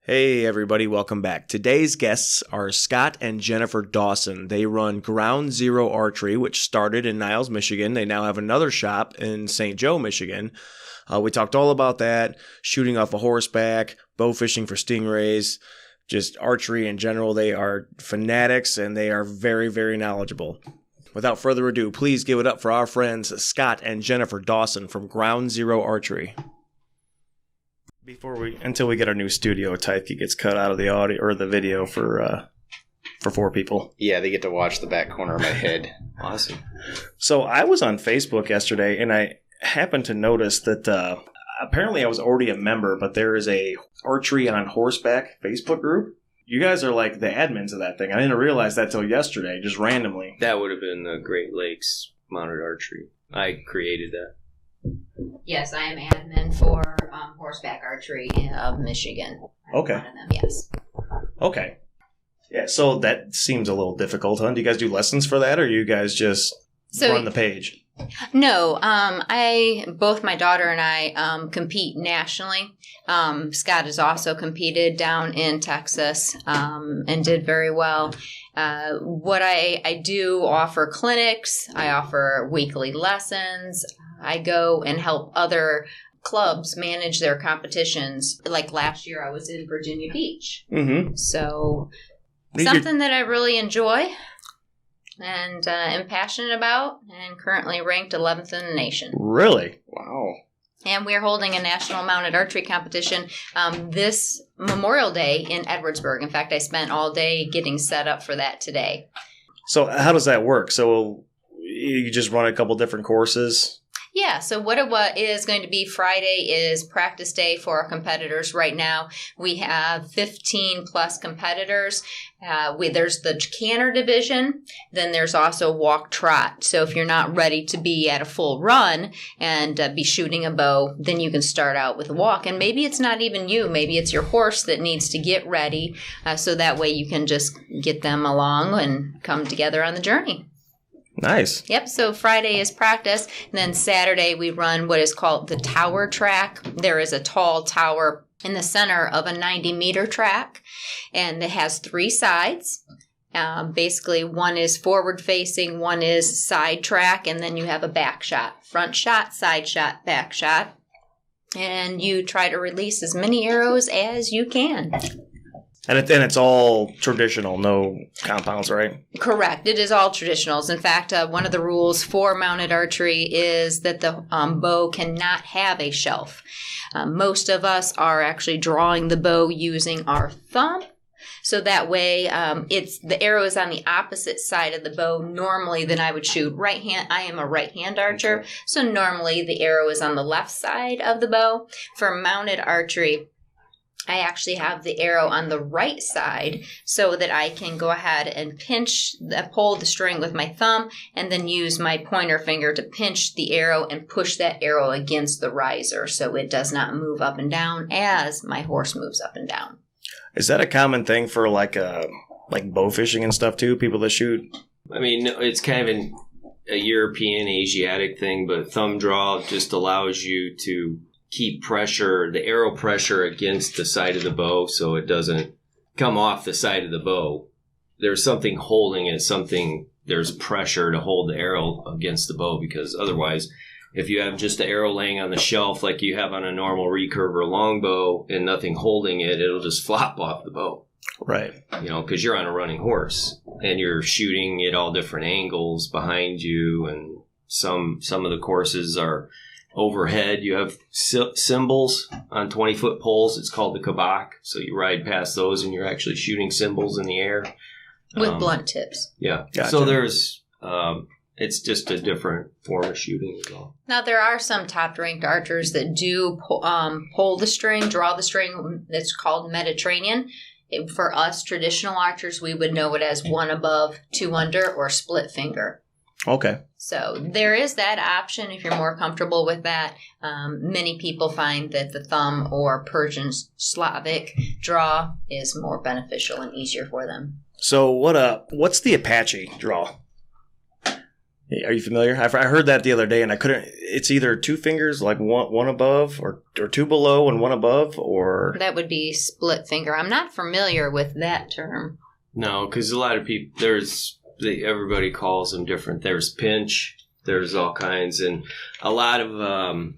Hey everybody, welcome back. Today's guests are Scott and Jennifer Dawson. They run Ground Zero Archery, which started in Niles, Michigan. They now have another shop in St. Joe, Michigan. We talked all about that, shooting off a horseback, bow fishing for stingrays, just archery in general. They are fanatics and they are very, very knowledgeable. Without further ado, please give it up for our friends Scott and Jennifer Dawson from Ground Zero Archery. Until we get our new studio type, it gets cut out of the audio or the video for 4 people. Yeah, they get to watch the back corner of my head. Awesome. So I was on Facebook yesterday, and I happened to notice that apparently I was already a member, but there is a archery on horseback Facebook group. You guys are like the admins of that thing. I didn't realize that till yesterday, just randomly. That would have been the Great Lakes Mounted Archery. I created that. Yes, I am admin for horseback archery of Michigan. Okay. One of them, yes. Okay. Yeah, so that seems a little difficult, huh? Do you guys do lessons for that, or you guys just run the page? No, both my daughter and I compete nationally. Scott has also competed down in Texas and did very well. What I do offer clinics. I offer weekly lessons. I go and help other clubs manage their competitions. Like last year, I was in Virginia Beach. Mm-hmm. So something that I really enjoy and am passionate about, and currently ranked 11th in the nation. Really? Wow. And we're holding a national mounted archery competition this Memorial Day in Edwardsburg. In fact, I spent all day getting set up for that today. So how does that work? So you just run a couple different courses? Yeah, so what it is going to be Friday is practice day for our competitors. Right now, we have 15 plus competitors. There's the canter division, then there's also walk trot. So if you're not ready to be at a full run and be shooting a bow, then you can start out with a walk. And maybe it's not even you, maybe it's your horse that needs to get ready. So that way you can just get them along and come together on the journey. Nice. Yep, so Friday is practice, and then Saturday we run what is called the tower track. There is a tall tower in the center of a 90-meter track, and it has 3 sides. Basically, one is forward-facing, one is side track, and then you have a back shot. Front shot, side shot, back shot. And you try to release as many arrows as you can. And it's all traditional, no compounds, right? Correct. It is all traditionals. In fact, one of the rules for mounted archery is that the bow cannot have a shelf. Most of us are actually drawing the bow using our thumb. So that way, the arrow is on the opposite side of the bow normally than I would shoot right hand. I am a right-hand archer, so normally the arrow is on the left side of the bow. For mounted archery, I actually have the arrow on the right side so that I can go ahead and pull the string with my thumb and then use my pointer finger to pinch the arrow and push that arrow against the riser so it does not move up and down as my horse moves up and down. Is that a common thing for like bow fishing and stuff too, people that shoot? I mean, it's kind of a European, Asiatic thing, but thumb draw just allows you to keep the arrow pressure against the side of the bow so it doesn't come off the side of the bow. There's something holding it, there's pressure to hold the arrow against the bow, because otherwise, if you have just the arrow laying on the shelf like you have on a normal recurve or longbow and nothing holding it, it'll just flop off the bow. Right. Because you're on a running horse and you're shooting at all different angles behind you, and some of the courses are overhead. You have cymbals on 20-foot poles. It's called the kabak. So you ride past those and you're actually shooting cymbals in the air. With blunt tips. Yeah. Gotcha. So there's, it's just a different form of shooting as well. Now, there are some top-ranked archers that do pull the string, draw the string. It's called Mediterranean. For us traditional archers, we would know it as 1 above, 2 under, or split finger. Okay. So there is that option if you're more comfortable with that. Many people find that the thumb or Persian Slavic draw is more beneficial and easier for them. So what's the Apache draw? Are you familiar? I heard that the other day, and I couldn't. It's either two fingers, like one above, or two below and one above, or that would be split finger. I'm not familiar with that term. No, because a lot of people everybody calls them different. There's pinch. There's all kinds, and a lot of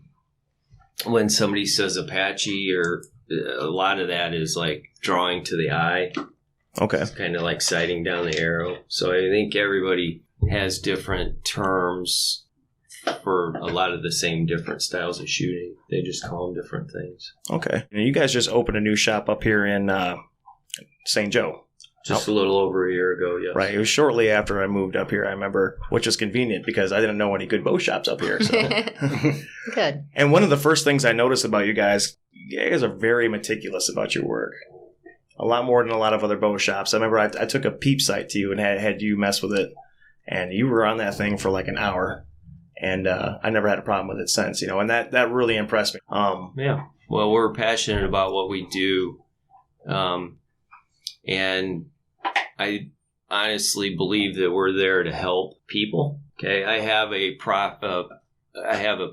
when somebody says Apache, or a lot of that is like drawing to the eye. Okay, it's kind of like sighting down the arrow. So I think everybody has different terms for a lot of the same different styles of shooting. They just call them different things. Okay, and you guys just opened a new shop up here in St. Joe. Just a little over a year ago, yes. Right. It was shortly after I moved up here, I remember, which was convenient because I didn't know any good bow shops up here. So. Good. And one of the first things I noticed about you guys are very meticulous about your work. A lot more than a lot of other bow shops. I remember I took a peep sight to you and had you mess with it. And you were on that thing for like an hour. And I never had a problem with it since, and that really impressed me. Yeah. Well, we're passionate about what we do. And I honestly believe that we're there to help people. Okay, I have a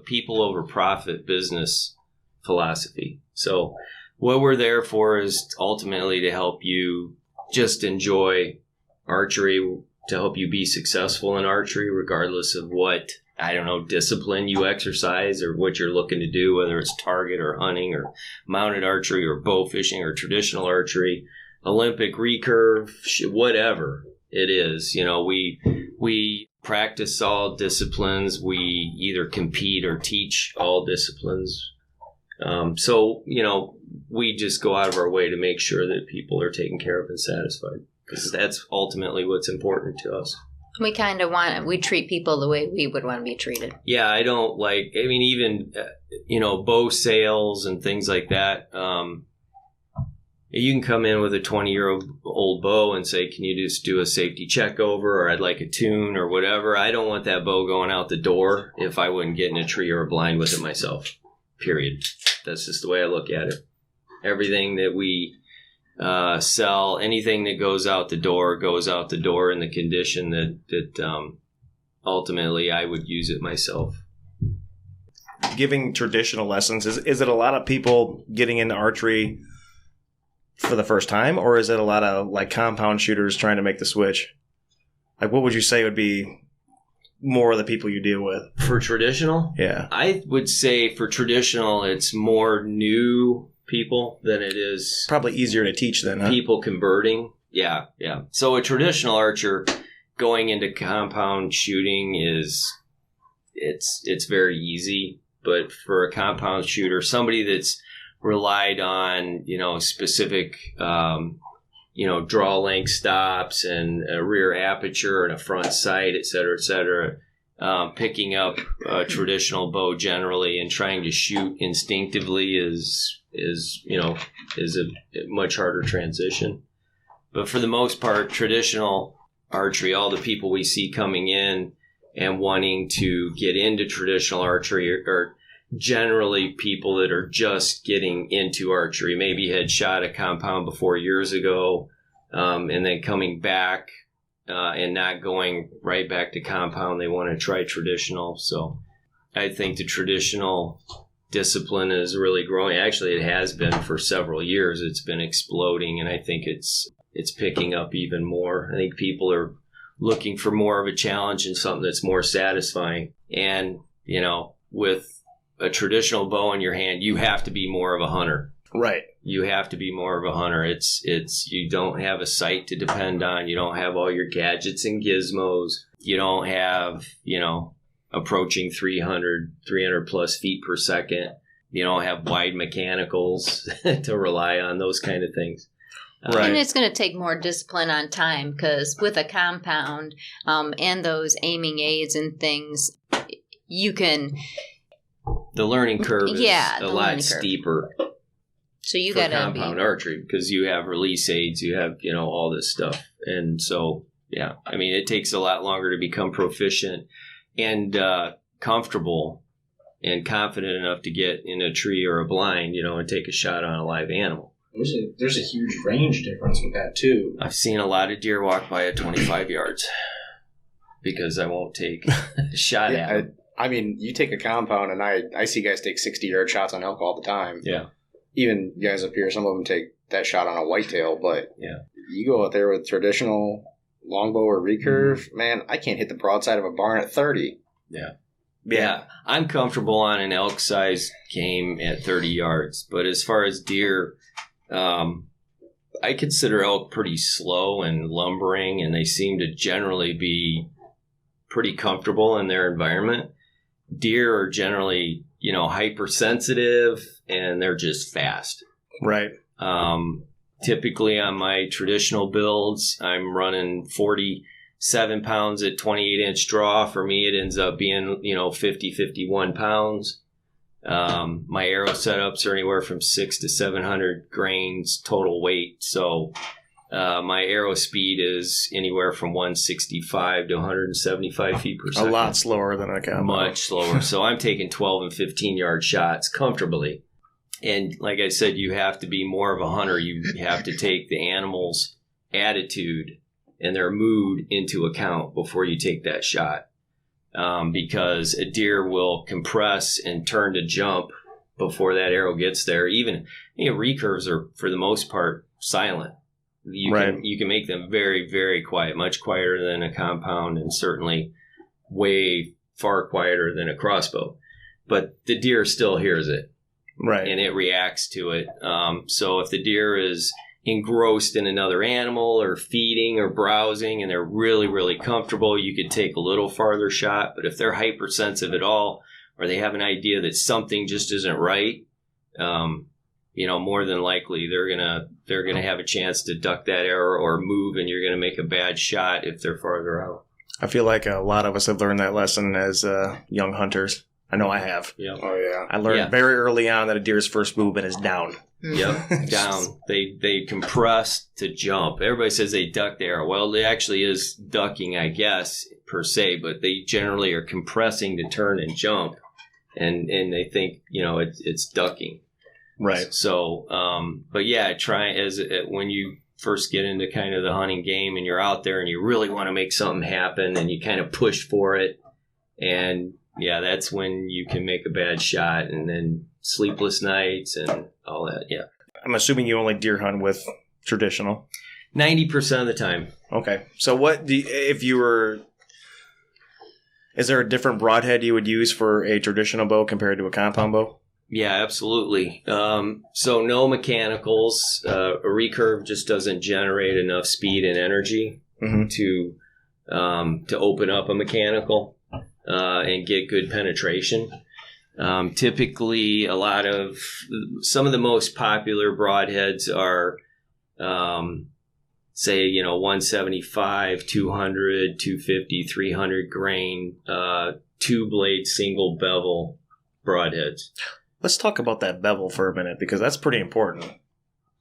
people over profit business philosophy. So what we're there for is ultimately to help you just enjoy archery, to help you be successful in archery, regardless of what discipline you exercise or what you're looking to do, whether it's target or hunting or mounted archery or bow fishing or traditional archery. Olympic recurve, whatever it is, we practice all disciplines. We either compete or teach all disciplines. So we just go out of our way to make sure that people are taken care of and satisfied, because that's ultimately what's important to us. We we treat people the way we would want to be treated. Yeah, I don't even, bow sales and things like that. You can come in with a 20-year-old bow and say, can you just do a safety check over, or I'd like a tune or whatever. I don't want that bow going out the door if I wouldn't get in a tree or a blind with it myself, period. That's just the way I look at it. Everything that we sell, anything that goes out the door in the condition that ultimately I would use it myself. Giving traditional lessons, is it a lot of people getting into archery for the first time, or is it a lot of like compound shooters trying to make the switch? Like, what would you say would be more of the people you deal with for traditional? Yeah, I would say for traditional, it's more new people than it is probably easier to teach then, huh? People converting. Yeah. So a traditional archer going into compound shooting it's very easy, but for a compound shooter, somebody that's relied on, specific, draw length stops and a rear aperture and a front sight, et cetera, picking up a traditional bow generally and trying to shoot instinctively is a much harder transition. But for the most part, traditional archery, all the people we see coming in and wanting to get into traditional archery are generally people that are just getting into archery, maybe had shot a compound before years ago, and then coming back and not going right back to compound. They want to try traditional. So I think the traditional discipline is really growing. Actually, it has been for several years. It's been exploding, and I think it's picking up even more. I think people are looking for more of a challenge and something that's more satisfying. And, with a traditional bow in your hand, you have to be more of a hunter. Right. You have to be more of a hunter. It's you don't have a sight to depend on. You don't have all your gadgets and gizmos. You don't have, approaching 300 plus feet per second. You don't have wide mechanicals to rely on, those kind of things. Right. And it's going to take more discipline on time, because with a compound and those aiming aids and things, you can... The learning curve is a lot steeper. So you got to compound archery, because you have release aids, you have, all this stuff. And so, it takes a lot longer to become proficient and comfortable and confident enough to get in a tree or a blind, and take a shot on a live animal. There's a huge range difference with that too. I've seen a lot of deer walk by at 25 yards. because I won't take a shot at them. I mean, you take a compound, and I see guys take 60-yard shots on elk all the time. Yeah. Even guys up here, some of them take that shot on a whitetail, but yeah, you go out there with traditional longbow or recurve, man, I can't hit the broadside of a barn at 30. Yeah. I'm comfortable on an elk size game at 30 yards, but as far as deer, I consider elk pretty slow and lumbering, and they seem to generally be pretty comfortable in their environment. Deer are generally, hypersensitive, and they're just fast. Right. Typically on my traditional builds, I'm running 47 pounds at 28-inch draw. For me, it ends up being, 50, 51 pounds. My arrow setups are anywhere from 600 to 700 grains total weight. So my arrow speed is anywhere from 165 to 175 feet per second. A lot slower than a compound. Much slower. So I'm taking 12 and 15-yard shots comfortably. And like I said, you have to be more of a hunter. You have to take the animal's attitude and their mood into account before you take that shot. Because a deer will compress and turn to jump before that arrow gets there. Even recurves are, for the most part, silent. You can make them very, very quiet, much quieter than a compound, and certainly way far quieter than a crossbow. But the deer still hears it. Right. And it reacts to it. So if the deer is engrossed in another animal or feeding or browsing and they're really, really comfortable, you could take a little farther shot. But if they're hypersensitive at all, or they have an idea that something just isn't right, more than likely they're gonna have a chance to duck that arrow or move, and you're gonna make a bad shot if they're farther out. I feel like a lot of us have learned that lesson as young hunters. I know I have. Yeah. Oh, yeah. I learned very early on that a deer's first movement is down. Yep, down. They compress to jump. Everybody says they duck the arrow. Well, it actually is ducking, I guess, per se, but they generally are compressing to turn and jump, and they think, it's ducking. Right. So, but yeah, when you first get into kind of the hunting game and you're out there and you really want to make something happen and you kind of push for it, and yeah, that's when you can make a bad shot, and then sleepless nights and all that. Yeah. I'm assuming you only deer hunt with traditional. 90% of the time. Okay. So is there a different broadhead you would use for a traditional bow compared to a compound bow? Yeah, absolutely. So no mechanicals. A recurve just doesn't generate enough speed and energy to open up a mechanical and get good penetration. Typically, some of the most popular broadheads are, say, 175, 200, 250, 300 grain, 2-blade single bevel broadheads. Let's talk about that bevel for a minute, because that's pretty important,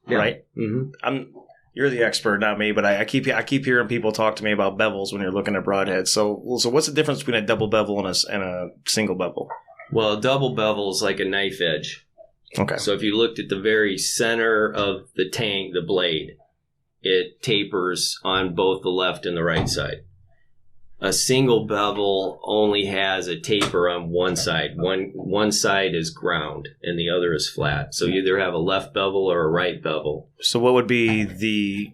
right? Mm-hmm. You're the expert, not me, but I keep hearing people talk to me about bevels when you're looking at broadheads. So what's the difference between a double bevel and a single bevel? Well, a double bevel is like a knife edge. Okay. So if you looked at the very center of the tang, the blade, it tapers on both the left and the right side. A single bevel only has a taper on one side. One side is ground and the other is flat. So you either have a left bevel or a right bevel. So what would be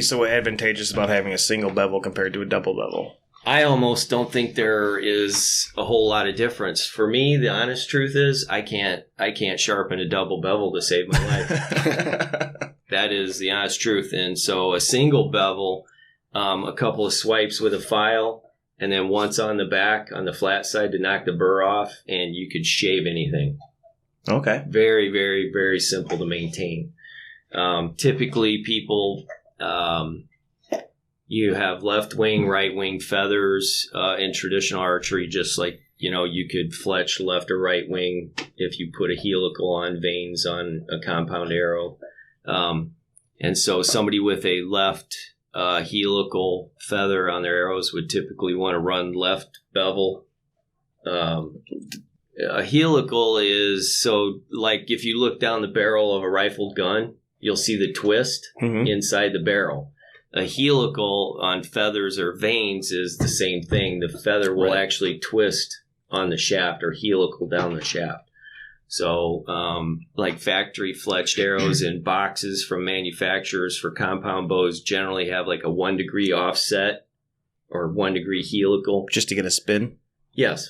so advantageous about having a single bevel compared to a double bevel? I almost don't think there is a whole lot of difference. For me, the honest truth is I can't sharpen a double bevel to save my life. That is the honest truth. And so a single bevel, a couple of swipes with a file, and then once on the back, on the flat side to knock the burr off, and you could shave anything. Okay. Very, very, very simple to maintain. Typically, people, you have left wing, right wing feathers in traditional archery, just like, you could fletch left or right wing if you put a helical on vanes on a compound arrow. And so somebody with a left helical feather on their arrows would typically want to run left bevel. A helical is, so like if you look down the barrel of a rifled gun, you'll see the twist inside the barrel. A helical on feathers or vanes is the same thing. The feather will actually twist on the shaft or helical down the shaft. So, like factory fletched arrows in boxes from manufacturers for compound bows generally have like a 1 degree offset or 1 degree helical. Just to get a spin? Yes.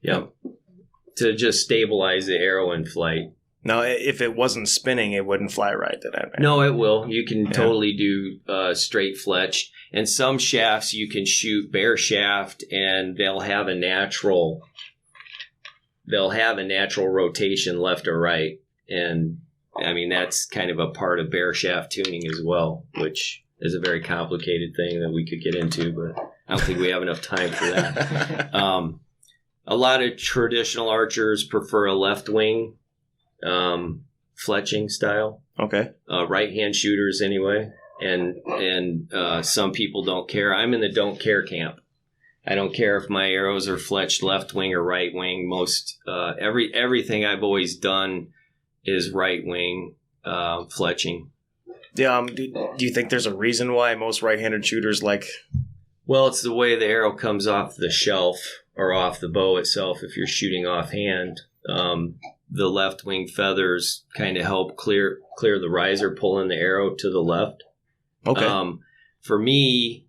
Yep. To just stabilize the arrow in flight. Now, if it wasn't spinning, it wouldn't fly right. No, it will. You can totally do straight fletch. And some shafts you can shoot bare shaft and they'll have a natural rotation left or right. And I mean, that's kind of a part of bare shaft tuning as well, which is a very complicated thing that we could get into, but I don't think we have enough time for that. A lot of traditional archers prefer a left wing fletching style. Okay. Right-hand shooters anyway. And some people don't care. I'm in the don't care camp. I don't care if my arrows are fletched left wing or right wing. Most everything I've always done is right wing fletching. Yeah. Do you think there's a reason why most right-handed shooters like? Well, it's the way the arrow comes off the shelf or off the bow itself. If you're shooting offhand, the left wing feathers kind of help clear the riser, pulling the arrow to the left. Okay. For me,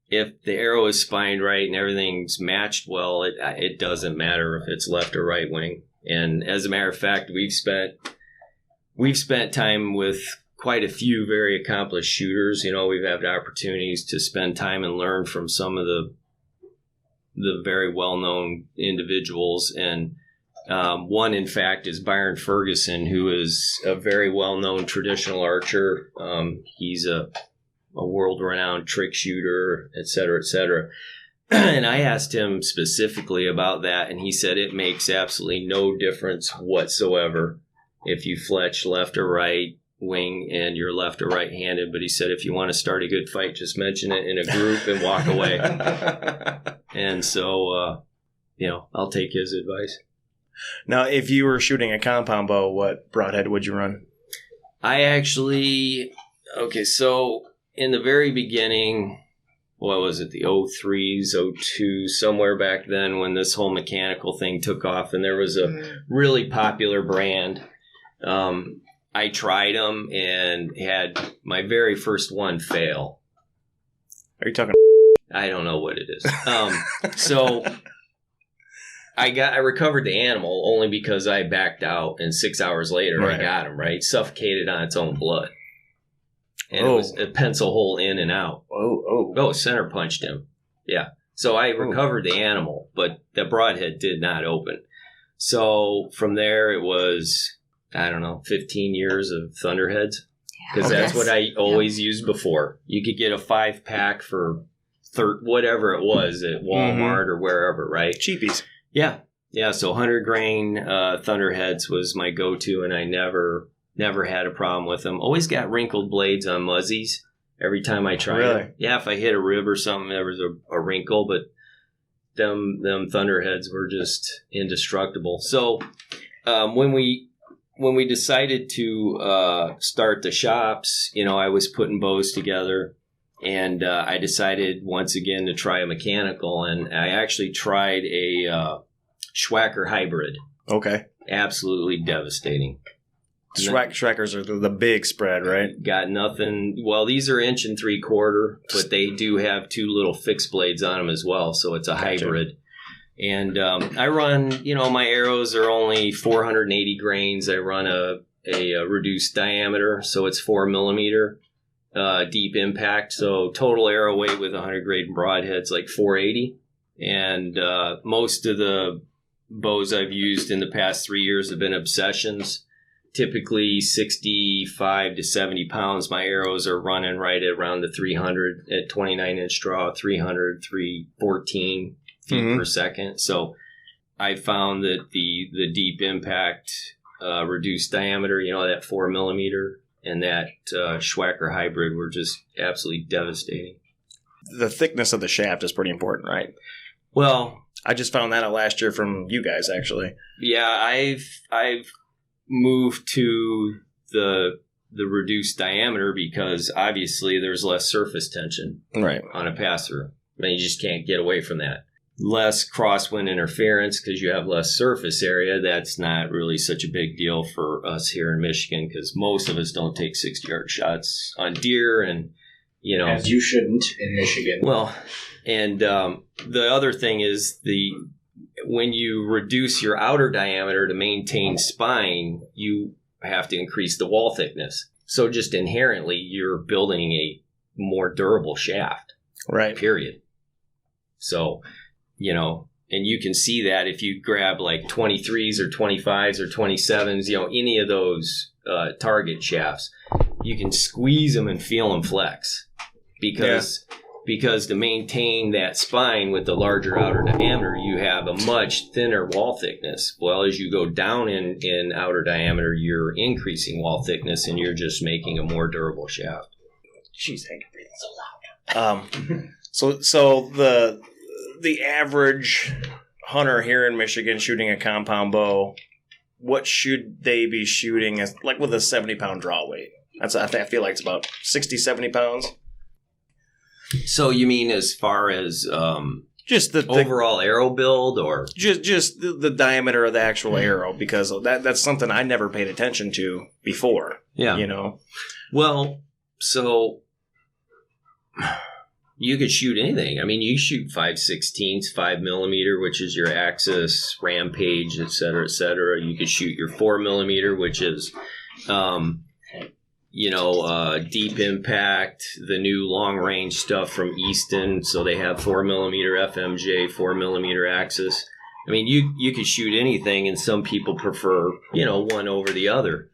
if the arrow is spined right and everything's matched well, it doesn't matter if it's left or right wing. And as a matter of fact, we've spent time with quite a few very accomplished shooters. You know, we've had opportunities to spend time and learn from some of the very well-known individuals. And one, in fact, is Byron Ferguson, who is a very well-known traditional archer. He's a world-renowned trick shooter, et cetera, et cetera. And I asked him specifically about that, and he said it makes absolutely no difference whatsoever if you fletch left or right wing and you're left or right-handed. But he said if you want to start a good fight, just mention it in a group and walk away. And so, I'll take his advice. Now, if you were shooting a compound bow, what broadhead would you run? So in the very beginning, what was it, the 03s, 02, somewhere back then when this whole mechanical thing took off and there was a really popular brand. I tried them and had my very first one fail. Are you talking? I don't know what it is. So I recovered the animal only because I backed out, and 6 hours later I got him, right? Suffocated on its own blood. And it was a pencil hole in and out. Center punched him. Yeah. So I recovered the animal, but the broadhead did not open. So from there it was, 15 years of thunderheads. Because that's what I always used before. You could get a 5-pack for whatever it was at Walmart or wherever, right? Cheapies. Yeah. Yeah, so 100 grain thunderheads was my go-to, and I never had a problem with them. Always got wrinkled blades on muzzies every time I tried them. Yeah, if I hit a rib or something, there was a wrinkle, but them thunderheads were just indestructible. So when we decided to start the shops, I was putting bows together, and I decided once again to try a mechanical, and I actually tried a Schwacker hybrid. Okay. Absolutely devastating. Schwackers are the big spread, right? Got nothing. Well, these are 1 3/4 inch, but they do have 2 little fixed blades on them as well, so it's a hybrid. And I run, my arrows are only 480 grains. I run a reduced diameter, so it's 4 millimeter deep impact. So total arrow weight with 100 grain broadheads like 480. And most of the bows I've used in the past 3 years have been Obsessions. Typically 65 to 70 pounds. My arrows are running right at around the 300 at 29-inch draw, 300, 314 feet per second. So I found that the deep impact reduced diameter, that 4 millimeter, and that Schwacker hybrid were just absolutely devastating. The thickness of the shaft is pretty important, right? Well, I just found that out last year from you guys, actually. Yeah, I've moved to the the reduced diameter because obviously there's less surface tension on a pass-through. I mean, you just can't get away from that. Less crosswind interference because you have less surface area. That's not really such a big deal for us here in Michigan because most of us don't take 60-yard shots on deer, and as you shouldn't in Michigan. Well, and the other thing is when you reduce your outer diameter to maintain spine, you have to increase the wall thickness. So just inherently, you're building a more durable shaft. Right. Period. So, and you can see that if you grab like 23s or 25s or 27s, any of those target shafts, you can squeeze them and feel them flex because to maintain that spine with the larger outer diameter, you have a much thinner wall thickness. Well, as you go down in outer diameter, you're increasing wall thickness and you're just making a more durable shaft. Jeez, Hank, you're breathing so loud. So the average hunter here in Michigan shooting a compound bow, what should they be shooting as, like with a 70-pound draw weight? I feel like it's about 60, 70 pounds. So you mean as far as just the overall arrow build, or just the diameter of the actual arrow? Because that's something I never paid attention to before. Yeah. Well, so you could shoot anything. I mean, you shoot 5/16, 5 millimeter, which is your axis, rampage, et cetera, et cetera. You could shoot your 4 millimeter, which is, deep impact, the new long range stuff from Easton. So they have 4 millimeter FMJ, 4 millimeter axis. I mean, you could shoot anything, and some people prefer, one over the other.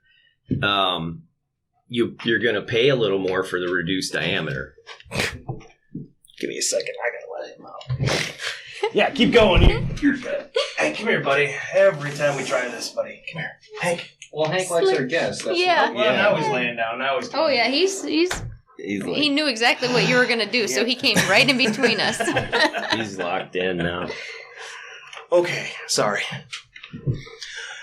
You're going to pay a little more for the reduced diameter. Give me a second. I gotta let him out. Yeah, keep going. You're good. Hey, come here, buddy. Every time we try this, buddy. Come here. Hank. Well, Hank likes our guests. That's now he's laying down. Now he's. Oh yeah, he knew exactly what you were gonna do, so he came right in between us. He's locked in now. Okay, sorry.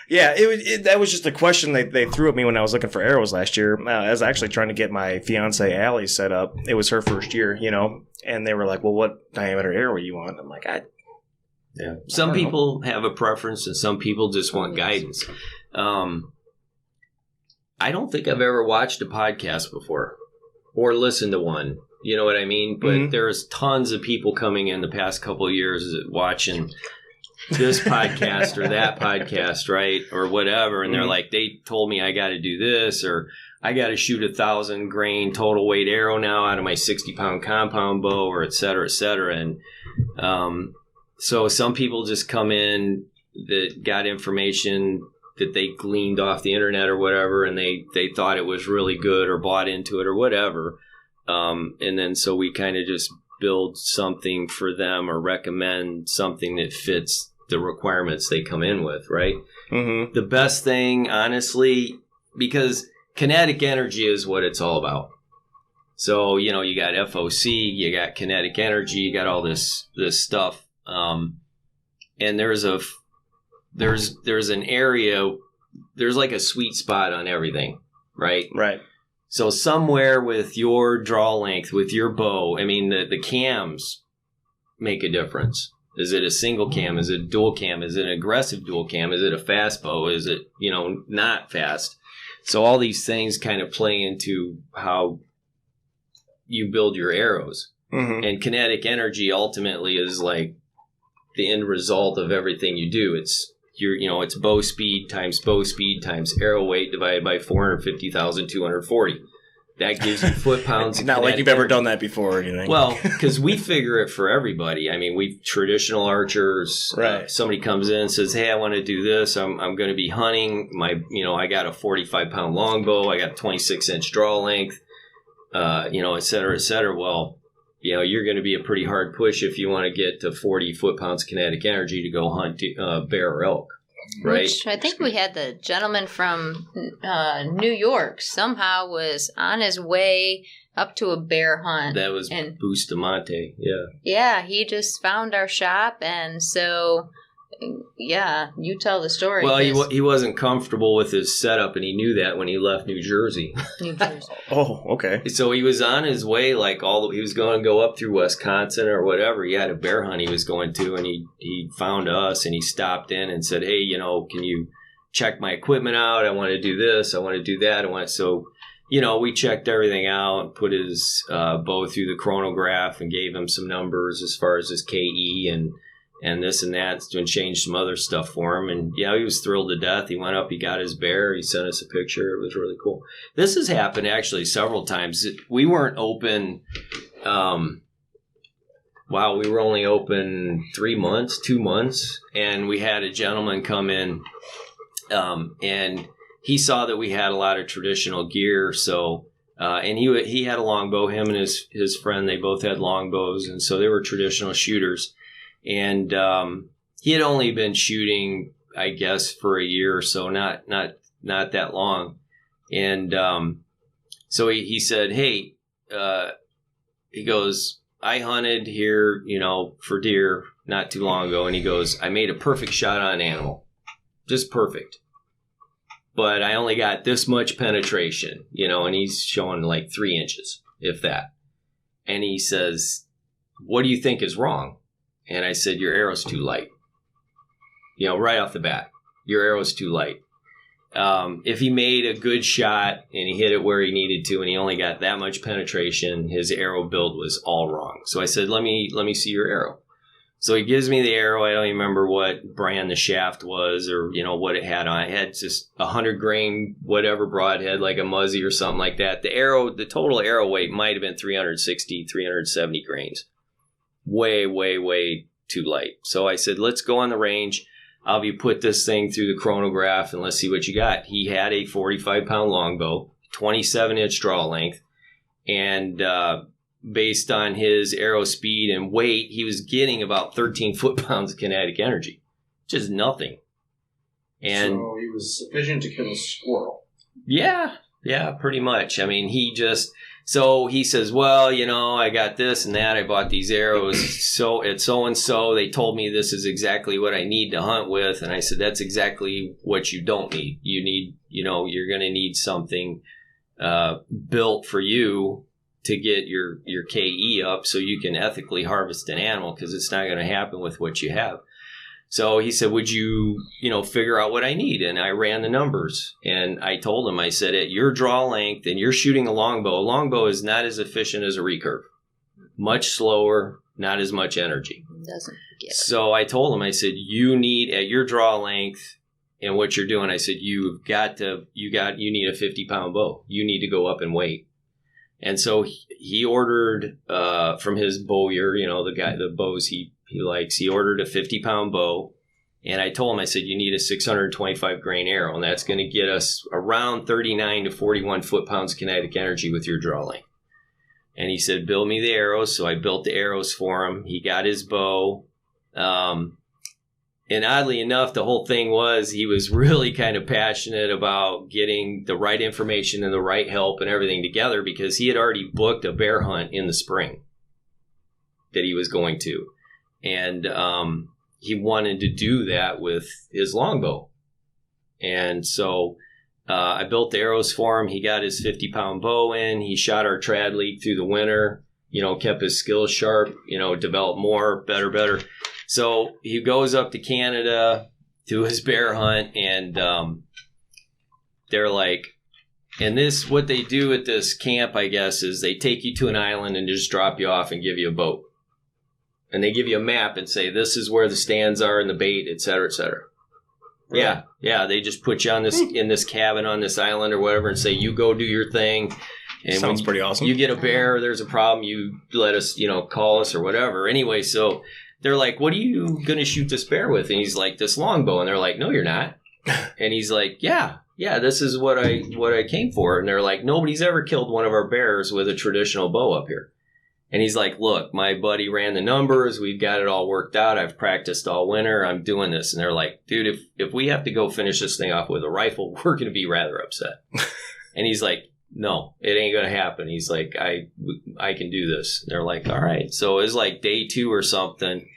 Yeah, that was just a question they threw at me when I was looking for arrows last year. I was actually trying to get my fiance Allie set up. It was her first year, and they were like, "Well, what diameter arrow you want?" I'm like, Yeah. Some people have a preference, and some people just want guidance. I don't think I've ever watched a podcast before or listened to one. You know what I mean? But there's tons of people coming in the past couple of years watching this podcast or that podcast, right? Or whatever. And they're like, they told me I got to do this, or I got to shoot 1,000 grain total weight arrow now out of my 60-pound compound bow, or et cetera, et cetera. And so some people just come in that got information that they gleaned off the internet or whatever, and they thought it was really good or bought into it or whatever. And then so we kind of just build something for them or recommend something that fits the requirements they come in with, right? Mm-hmm. The best thing, honestly, because kinetic energy is what it's all about. So, you got FOC, you got kinetic energy, you got all this stuff. And there's an area, there's like a sweet spot on everything, right? Right. So somewhere with your draw length, with your bow, I mean, the cams make a difference. Is it a single cam? Is it a dual cam? Is it an aggressive dual cam? Is it a fast bow? Is it, not fast? So all these things kind of play into how you build your arrows. Mm-hmm. And kinetic energy ultimately is like the end result of everything you do. It's it's bow speed times arrow weight divided by 450,240. That gives you foot-pounds. It's not like you've ever done that before or anything. Well, because we figure it for everybody. I mean, we traditional archers. Right. Somebody comes in and says, "Hey, I want to do this. I'm going to be hunting. I got a 45-pound longbow. I got a 26-inch draw length. Et cetera, et cetera." Well, you're going to be a pretty hard push if you want to get to 40 foot-pounds kinetic energy to go hunt bear or elk. Right. Which I think we had the gentleman from New York somehow was on his way up to a bear hunt. That was Bustamante, yeah. Yeah, he just found our shop, and so Yeah, you tell the story. Well, he wasn't comfortable with his setup, and he knew that when he left New Jersey. New Jersey. Oh, okay. So he was on his way, like he was going to go up through Wisconsin or whatever. He had a bear hunt he was going to, and he found us, and he stopped in and said, "Hey, can you check my equipment out? I want to do this. I want to do that. We checked everything out and put his bow through the chronograph and gave him some numbers as far as his KE and this and that, and changed some other stuff for him. And yeah, he was thrilled to death. He went up, he got his bear, he sent us a picture. It was really cool. This has happened actually several times. We weren't open. We were only open 2 months, and we had a gentleman come in, and he saw that we had a lot of traditional gear. So, and he had a longbow. Him and his friend, they both had longbows, and so they were traditional shooters. And he had only been shooting, I guess, for a year or so, not that long. And so he said, "Hey," he goes, "I hunted here, for deer not too long ago." And he goes, "I made a perfect shot on an animal, just perfect. But I only got this much penetration, and he's showing like 3 inches, if that." And he says, "What do you think is wrong?" And I said, "Your arrow's too light." Right off the bat, your arrow's too light. If he made a good shot and he hit it where he needed to and he only got that much penetration, his arrow build was all wrong. So I said, let me see your arrow. So he gives me the arrow. I don't even remember what brand the shaft was or, what it had on. It had just 100 grain, whatever broadhead, like a Muzzy or something like that. The total arrow weight might have been 360, 370 grains. Way, way, way too light. So I said, let's go on the range. I'll have you put this thing through the chronograph and let's see what you got. He had a 45-pound longbow, 27-inch draw length, and based on his arrow speed and weight, he was getting about 13 foot-pounds of kinetic energy, which is nothing. And so he was sufficient to kill a squirrel. Yeah, pretty much. I mean, so he says, well, I got this and that. I bought these arrows. So at so-and-so, they told me this is exactly what I need to hunt with. And I said, that's exactly what you don't need. You need, you're going to need something built for you to get your KE up so you can ethically harvest an animal, because it's not going to happen with what you have. So he said, would you, figure out what I need? And I ran the numbers, and I told him, I said, at your draw length and you're shooting a longbow is not as efficient as a recurve. Much slower, not as much energy. Doesn't get it. So I told him, I said, you need, at your draw length and what you're doing, I said, you need a 50-pound bow. You need to go up in weight. And so he ordered from his bowyer, the bows he likes, he ordered a 50-pound bow. And I told him, I said, you need a 625 grain arrow, and that's going to get us around 39 to 41 foot-pounds kinetic energy with your draw length. And he said, build me the arrows. So I built the arrows for him. He got his bow. And oddly enough, the whole thing was he was really kind of passionate about getting the right information and the right help and everything together, because he had already booked a bear hunt in the spring that he was going to. And he wanted to do that with his longbow. And so I built the arrows for him. He got his 50-pound bow in. He shot our trad league through the winter, kept his skills sharp, developed more, better. So he goes up to Canada to his bear hunt, and they're like, and this, what they do at this camp, I guess, is they take you to an island and just drop you off and give you a boat. And they give you a map and say, this is where the stands are and the bait, et cetera, et cetera. Really? Yeah. They just put you on in this cabin on this island or whatever and say, you go do your thing. And sounds pretty awesome. You get a bear, there's a problem, you let us, call us or whatever. Anyway, so they're like, what are you going to shoot this bear with? And he's like, this longbow. And they're like, no, you're not. And he's like, yeah, this is what I came for. And they're like, nobody's ever killed one of our bears with a traditional bow up here. And he's like, look, my buddy ran the numbers. We've got it all worked out. I've practiced all winter. I'm doing this. And they're like, dude, if we have to go finish this thing off with a rifle, we're going to be rather upset. And he's like, no, it ain't going to happen. He's like, I can do this. And they're like, all right. So it was like day 2 or something.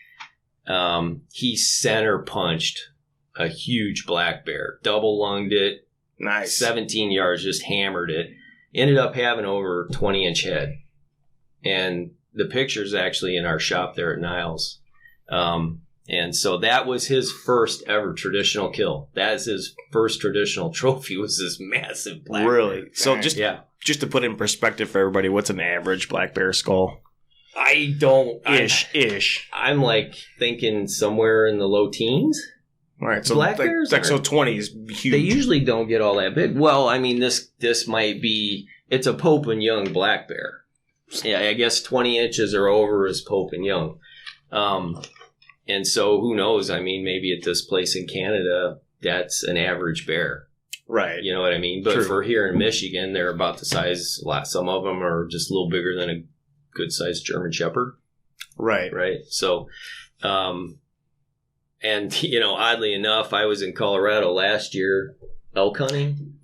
he center punched a huge black bear, double lunged it. Nice. 17 yards, just hammered it. Ended up having over 20-inch head. And the picture's actually in our shop there at Niles. And so that was his first ever traditional kill. That is his first traditional trophy, was this massive black bear. Really? So just to put in perspective for everybody, what's an average black bear skull? I don't... Ish. I'm like thinking somewhere in the low teens. All right, so black bears so 20 is huge. They usually don't get all that big. Well, I mean, this might be... It's a Pope and Young black bear. Yeah, I guess 20 inches or over is Pope and Young. And so who knows? I mean, maybe at this place in Canada, that's an average bear. Right. You know what I mean? But True. for here in Michigan, they're about the size, some of them are just a little bigger than a good-sized German Shepherd. Right. Right. So, and, you know, oddly enough, I was in Colorado last year elk hunting,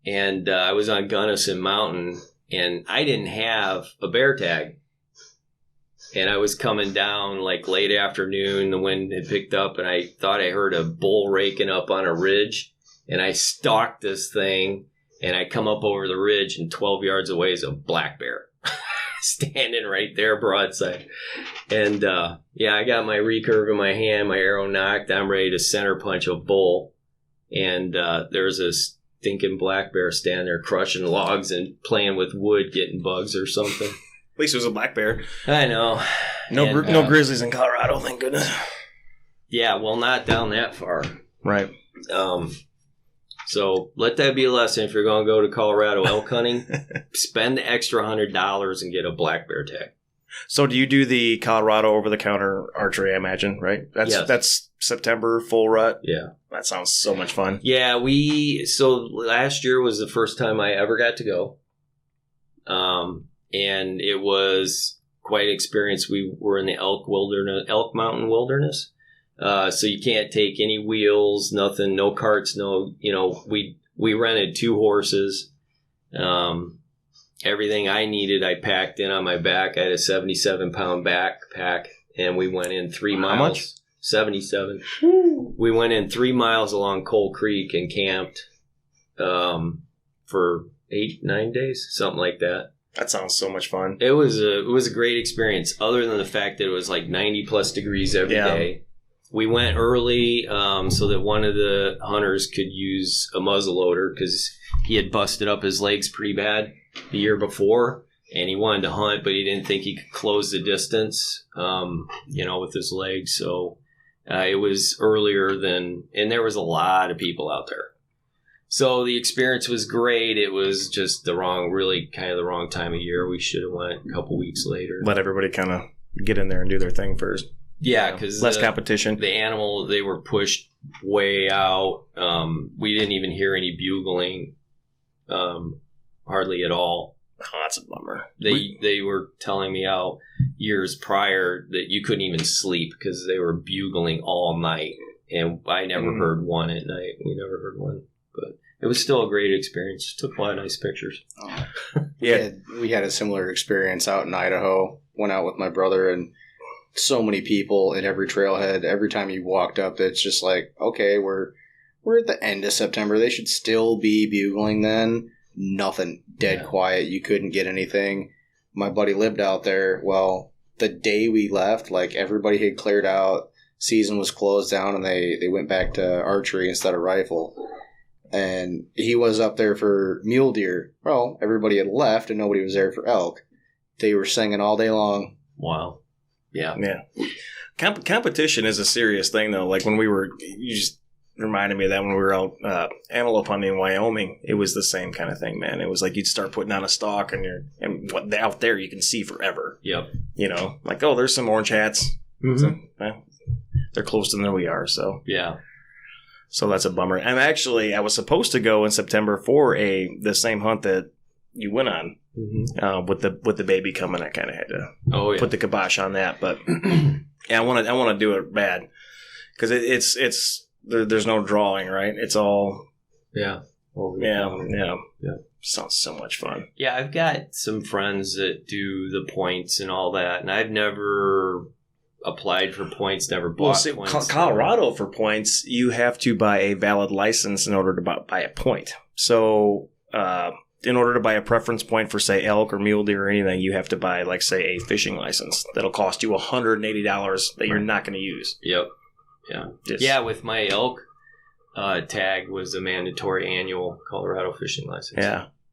and I was on Gunnison Mountain, and I didn't have a bear tag. And I was coming down like late afternoon, the wind had picked up, and I thought I heard a bull raking up on a ridge. And I stalked this thing, and I come up over the ridge, and 12 yards away is a black bear standing right there broadside. And I got my recurve in my hand, my arrow knocked. I'm ready to center punch a bull. And there's this stinking black bear standing there crushing logs and playing with wood, getting bugs or something. At least it was a black bear. I know. No grizzlies in Colorado, thank goodness. Yeah, well, not down that far. Right. So let that be a lesson. If you're going to go to Colorado elk hunting, spend the extra $100 and get a black bear tag. So do you do the Colorado over-the-counter archery, I imagine, right? That's September, full rut? Yeah. That sounds so much fun. Yeah, so last year was the first time I ever got to go. And it was quite an experience. We were in the Elk Mountain Wilderness. So you can't take any wheels, nothing, no carts, we rented 2 horses. Everything I needed, I packed in on my back. I had a 77-pound backpack, and we went in 3 miles. How much? 77. We went in 3 miles along Coal Creek and camped for 8-9 days, something like that. That sounds so much fun. It was a great experience, other than the fact that it was like 90-plus degrees every day. We went early so that one of the hunters could use a muzzleloader because he had busted up his legs pretty bad the year before, and he wanted to hunt, but he didn't think he could close the distance, with his legs. So it was earlier and there was a lot of people out there. So the experience was great. It was just the wrong time of year. We should have went a couple weeks later. Let everybody kind of get in there and do their thing first. Yeah, because less competition. The animal, they were pushed way out. We didn't even hear any bugling, hardly at all. Oh, that's a bummer. They were telling me out years prior that you couldn't even sleep because they were bugling all night, and I never heard one at night. We never heard one, but it was still a great experience. Took a lot of nice pictures. Oh. We had a similar experience out in Idaho. Went out with my brother, and so many people at every trailhead. Every time you walked up, it's just like, okay, we're at the end of September. They should still be bugling then. Nothing. Dead quiet. You couldn't get anything. My buddy lived out there. Well, the day we left, like, everybody had cleared out. Season was closed down, and they went back to archery instead of rifle. And he was up there for mule deer. Well, everybody had left, and nobody was there for elk. They were singing all day long. Wow. Yeah. Competition is a serious thing, though. Like when you just reminded me of that when we were out antelope hunting in Wyoming. It was the same kind of thing, man. It was like you'd start putting on a stalk, and what out there you can see forever. Yep. Like, oh, there's some orange hats. Mm-hmm. So, they're closer than we are. So yeah. So that's a bummer. And actually, I was supposed to go in September for the same hunt that you went on. Mm-hmm. With the baby coming, I kind of had to put the kibosh on that. But yeah, I want to do it bad because it's there's no drawing, right? It's all yeah. Sounds so much fun. Yeah, I've got some friends that do the points and all that, and I've never applied for points, never bought points. Colorado for points, you have to buy a valid license in order to buy a point. So in order to buy a preference point for, say, elk or mule deer or anything, you have to buy, like, say, a fishing license. That'll cost you $180 that you're not going to use. Yep. Yeah. With my elk, tag was a mandatory annual Colorado fishing license.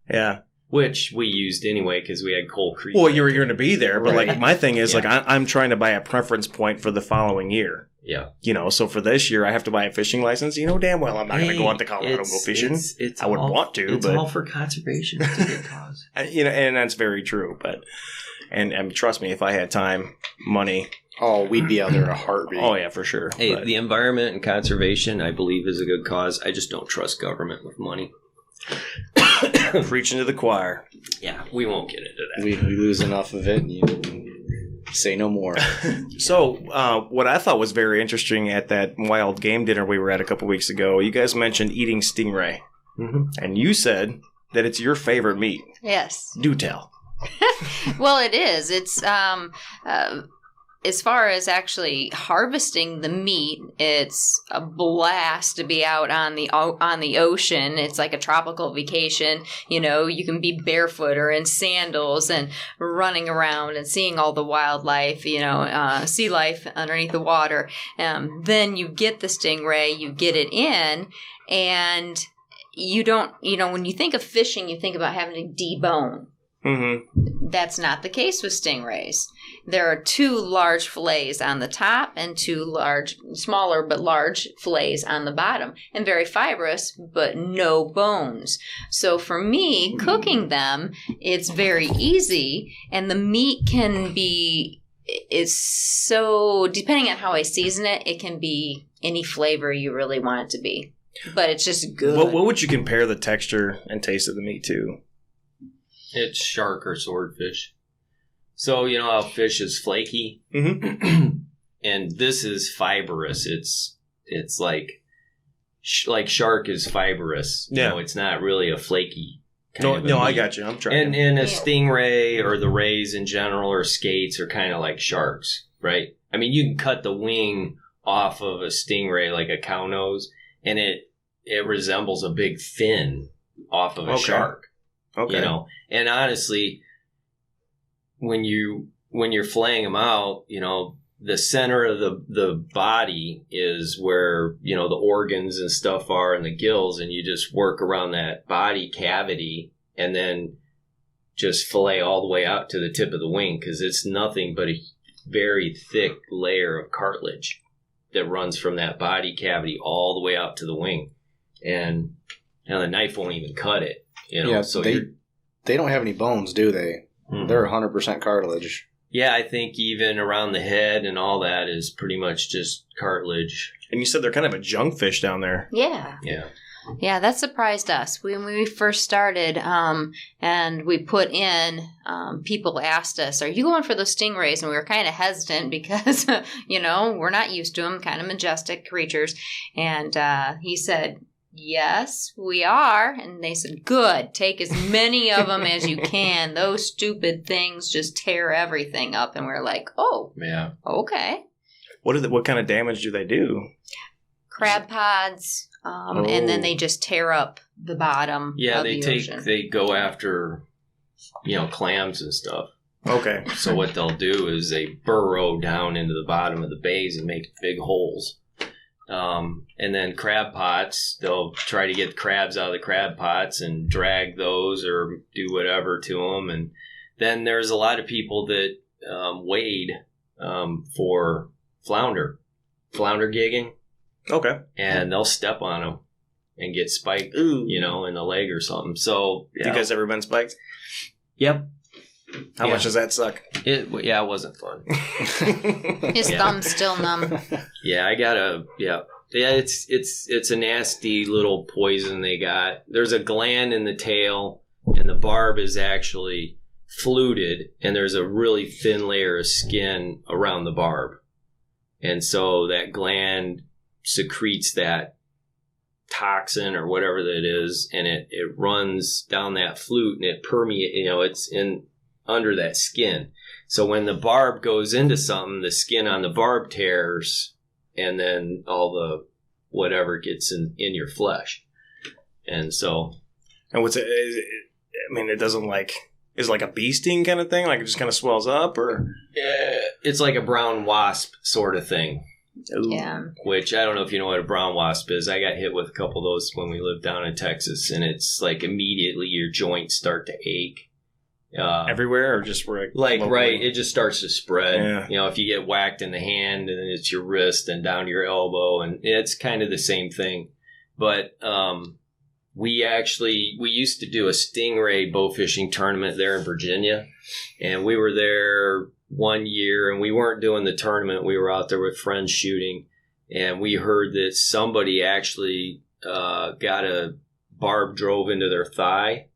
Yeah. Which we used anyway because we had Coal Creek. Well, you're going to be there, but like my thing is like I'm trying to buy a preference point for the following year. Yeah. So for this year I have to buy a fishing license. Damn well I'm not going to go out to Colorado and go fishing. I would want to, but it's all for conservation. It's a good cause. And that's very true. But and trust me, if I had time, money. Oh, we'd be out there in a heartbeat. Oh yeah, for sure. Hey, the environment and conservation, I believe, is a good cause. I just don't trust government with money. Preaching to the choir. Yeah, we won't get into that. We lose enough of it, and you say no more. So, what I thought was very interesting at that wild game dinner we were at a couple weeks ago, you guys mentioned eating stingray. Mm-hmm. And you said that it's your favorite meat. Yes. Do tell. Well, it is. It's as far as actually harvesting the meat, it's a blast to be out on the ocean. It's like a tropical vacation. You can be barefoot or in sandals and running around and seeing all the wildlife, sea life underneath the water. Then you get the stingray, you get it in, and you don't, when you think of fishing, you think about having to debone. Mm-hmm. That's not the case with stingrays. There are 2 large fillets on the top and 2 smaller but large fillets on the bottom, and very fibrous but no bones. So for me, cooking them, it's very easy, and the meat is so, depending on how I season it, it can be any flavor you really want it to be. But it's just good. What would you compare the texture and taste of the meat to? It's shark or swordfish. So, how fish is flaky? Mm-hmm. And this is fibrous. It's like shark is fibrous. Yeah. It's not really a flaky No, I got you. I'm trying. And a stingray or the rays in general or skates are kind of like sharks, right? I mean, you can cut the wing off of a stingray like a cow nose, and it resembles a big fin off of a shark. Okay. And honestly, when you're flaying them out, the center of the body is where, the organs and stuff are and the gills, and you just work around that body cavity and then just fillet all the way out to the tip of the wing, because it's nothing but a very thick layer of cartilage that runs from that body cavity all the way out to the wing. And the knife won't even cut it, so they don't have any bones, do they? Mm-hmm. They're 100% cartilage. Yeah, I think even around the head and all that is pretty much just cartilage. And you said they're kind of a junk fish down there. Yeah. Yeah, that surprised us. When we first started and we put in, people asked us, are you going for those stingrays? And we were kind of hesitant because, we're not used to them, kind of majestic creatures. And he said, yes, we are. And they said, good, take as many of them as you can. Those stupid things just tear everything up. And we're like, oh, yeah, okay. What kind of damage do they do? Crab pods, and then they just tear up the bottom of the ocean. They go after, clams and stuff. Okay. So what they'll do is they burrow down into the bottom of the bays and make big holes. And then crab pots, they'll try to get crabs out of the crab pots and drag those or do whatever to them. And then there's a lot of people that wade for flounder gigging. Okay. And they'll step on them and get spiked, in the leg or something. So, you guys ever been spiked? Yep. How much does that suck? It wasn't fun. His thumb's still numb. Yeah, it's a nasty little poison they got. There's a gland in the tail, and the barb is actually fluted, and there's a really thin layer of skin around the barb. And so that gland secretes that toxin or whatever that is, and it runs down that flute, and it permeates, it's in under that skin. So when the barb goes into something, the skin on the barb tears, and then all the whatever gets in your flesh. And so... And what's it? I mean, it doesn't like... Is it like a bee sting kind of thing? Like it just kind of swells up, or? It's like a brown wasp sort of thing. Yeah. Which I don't know if you know what a brown wasp is. I got hit with a couple of those when we lived down in Texas, and it's like immediately your joints start to ache. Everywhere, or just where? Like right, it just starts to spread. Yeah. You know, if you get whacked in the hand, and then it's your wrist and down to your elbow, and it's kind of the same thing. But we used to do a stingray bow fishing tournament there in Virginia, and we were there one year, and we weren't doing the tournament. We were out there with friends shooting, and we heard that somebody actually got a barb drove into their thigh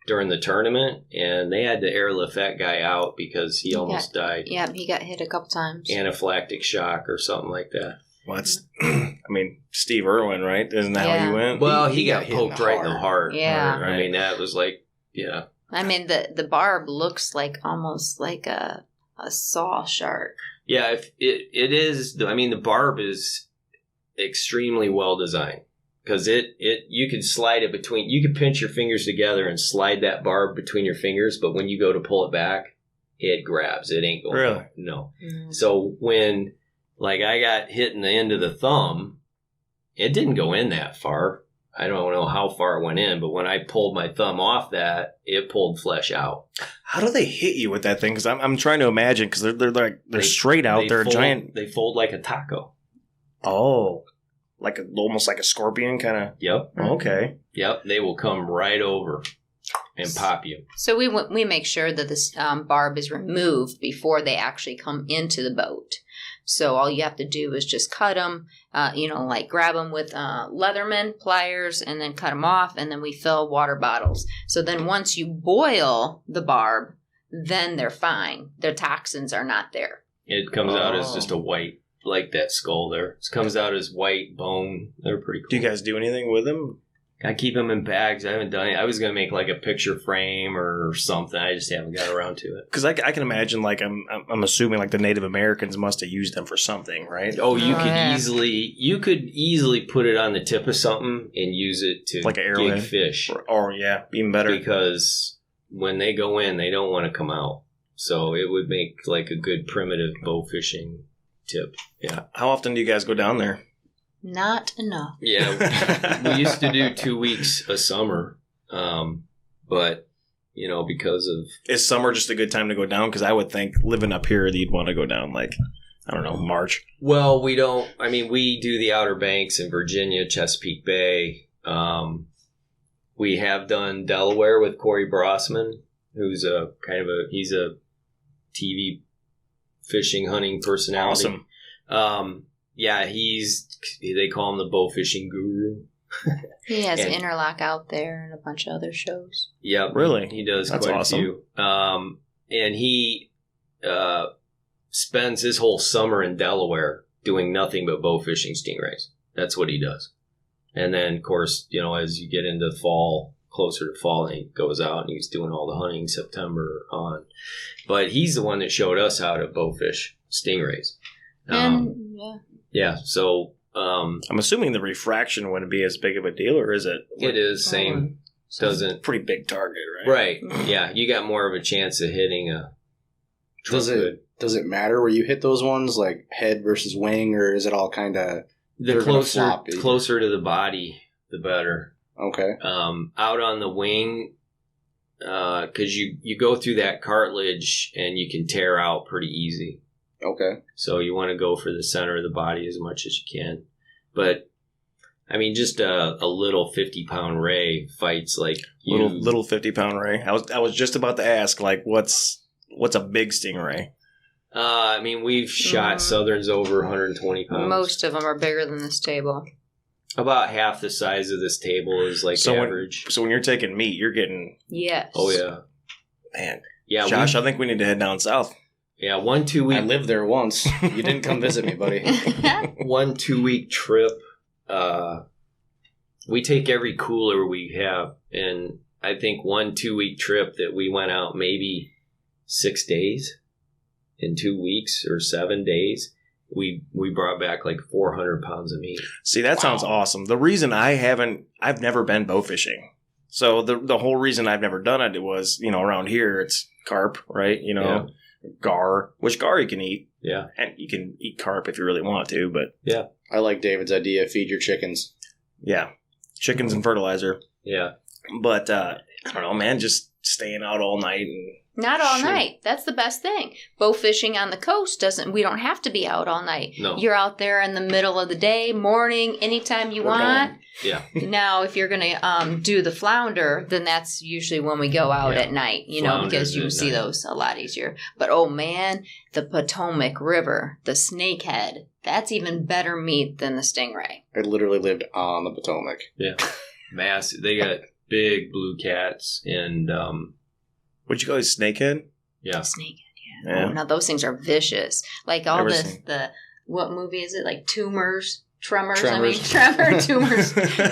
during the tournament, and they had to airlift that guy out because he almost died. Yeah, he got hit a couple times. Anaphylactic shock or something like that. Well, that's, I mean, Steve Irwin, right? Isn't that how he went? Well, he got poked right in the heart. Yeah. I mean, that was like, yeah. I mean, the barb looks like almost like a saw shark. Yeah, if it is. I mean, the barb is extremely well designed because you can slide it between. You can pinch your fingers together and slide that barb between your fingers, but when you go to pull it back, it grabs. It ain't going. Really? No. Mm. So when like I got hit in the end of the thumb, it didn't go in that far. I don't know how far it went in, but when I pulled my thumb off that, it pulled flesh out. How do they hit you with that thing? Because I'm trying to imagine because they're straight out. They're giant. They fold like a taco. Oh, like almost like a scorpion kind of. Yep. Okay. Yep. They will come right over and pop you. So we make sure that this barb is removed before they actually come into the boat. So all you have to do is just cut them, like grab them with Leatherman pliers and then cut them off, and then we fill water bottles. So then once you boil the barb, then they're fine. Their toxins are not there. It comes out as just a white, like that skull there. It comes out as white bone. They're pretty cool. Do you guys do anything with them? I keep them in bags. I haven't done it. I was going to make like a picture frame or something. I just haven't got around to it. Because I can imagine, like, I'm assuming like the Native Americans must have used them for something, right? Oh, you could easily put it on the tip of something and use it to like an arrowhead fish. Or yeah, even better. Because when they go in, they don't want to come out. So it would make like a good primitive bow fishing tip. Yeah. How often do you guys go down there? Not enough. Yeah, we used to do 2 weeks a summer, but because of is summer just a good time to go down? Because I would think living up here, you'd want to go down like I don't know, March. Well, we don't. I mean, we do the Outer Banks in Virginia, Chesapeake Bay. We have done Delaware with Corey Brossman, who's he's a TV fishing hunting personality. Awesome. Yeah, they call him the bow fishing guru. He has Interlock out there and a bunch of other shows. Yeah, really? He does. That's quite awesome. A few. And he spends his whole summer in Delaware doing nothing but bow fishing stingrays. That's what he does. And then, of course, as you get into fall, closer to fall, he goes out and he's doing all the hunting September on. But he's the one that showed us how to bow fish stingrays. Yeah, so I'm assuming the refraction wouldn't be as big of a deal, or is it? It is same. Doesn't pretty big target, right? Right. Yeah, you got more of a chance of hitting a. Does it matter where you hit those ones, like head versus wing, or is it all kind of the closer to the body, the better? Okay. Out on the wing, because you go through that cartilage and you can tear out pretty easy. Okay. So you want to go for the center of the body as much as you can. But, I mean, just a little 50-pound ray fights like you. Little 50-pound ray. I was just about to ask, like, what's a big stingray? I mean, we've shot Southerns over 120 pounds. Most of them are bigger than this table. About half the size of this table is like average. So when you're taking meat, you're getting... Yes. Oh, yeah. Man. Yeah, Josh, I think we need to head down south. Yeah, 1-2 week. I lived there once. You didn't come visit me, buddy. 1-2 week trip. We take every cooler we have, and I think 1-2 week trip that we went out maybe 6 days, in 2 weeks or 7 days, we brought back like 400 pounds of meat. See, that sounds awesome. The reason I've never been bow fishing. So the whole reason I've never done it was, around here it's carp, right? Gar, which gar you can eat. Yeah. And you can eat carp if you really want to, but. Yeah. I like David's idea, feed your chickens. Yeah. Chickens and fertilizer. Yeah. But, I don't know, man, just staying out all night and. Not all night. That's the best thing. Bow fishing on the coast we don't have to be out all night. No. You're out there in the middle of the day, morning, anytime you want. Yeah. Now, if you're going to do the flounder, then that's usually when we go out at night, because you can see those a lot easier. But, oh man, the Potomac River, the snakehead, that's even better meat than the stingray. I literally lived on the Potomac. Yeah. Massive. They got big blue cats and... What'd you call it, snakehead? Yeah. Snakehead, yeah. Oh, now those things are vicious. Like all what movie is it? Like Tremors. Tremors.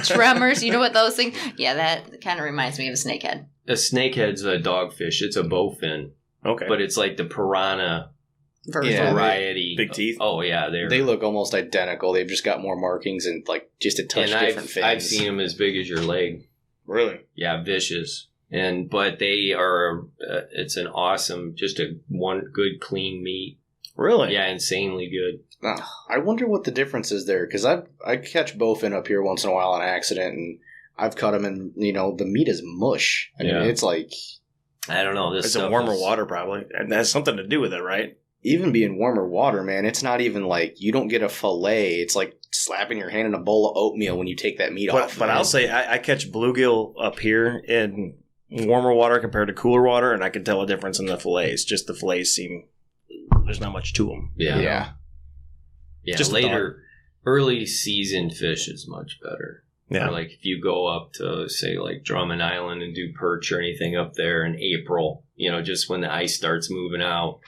Tremors. You know what those things? Yeah, that kind of reminds me of a snakehead. A snakehead's a dogfish. It's a bowfin. Okay. But it's like the piranha Version. variety. Big teeth. Oh, yeah. They look almost identical. They've just got more markings and like just a touch different fins. I've seen them as big as your leg. Really? Yeah, vicious. But they are, it's an awesome, just one good clean meat. Really? Yeah, insanely good. I wonder what the difference is there, because I catch bowfin up here once in a while on accident, and I've cut them, and the meat is mush. I mean, it's like, I don't know. It's a warmer water probably, and that has something to do with it, right? Even being warmer water, man, it's not even like you don't get a fillet. It's like slapping your hand in a bowl of oatmeal when you take that meat off. But I'll say I catch bluegill up here in warmer water compared to cooler water, and I can tell a difference in the fillets. Just the fillets there's not much to them. Yeah. Just early season fish is much better. Yeah. Or like if you go up to say like Drummond Island and do perch or anything up there in April, just when the ice starts moving out.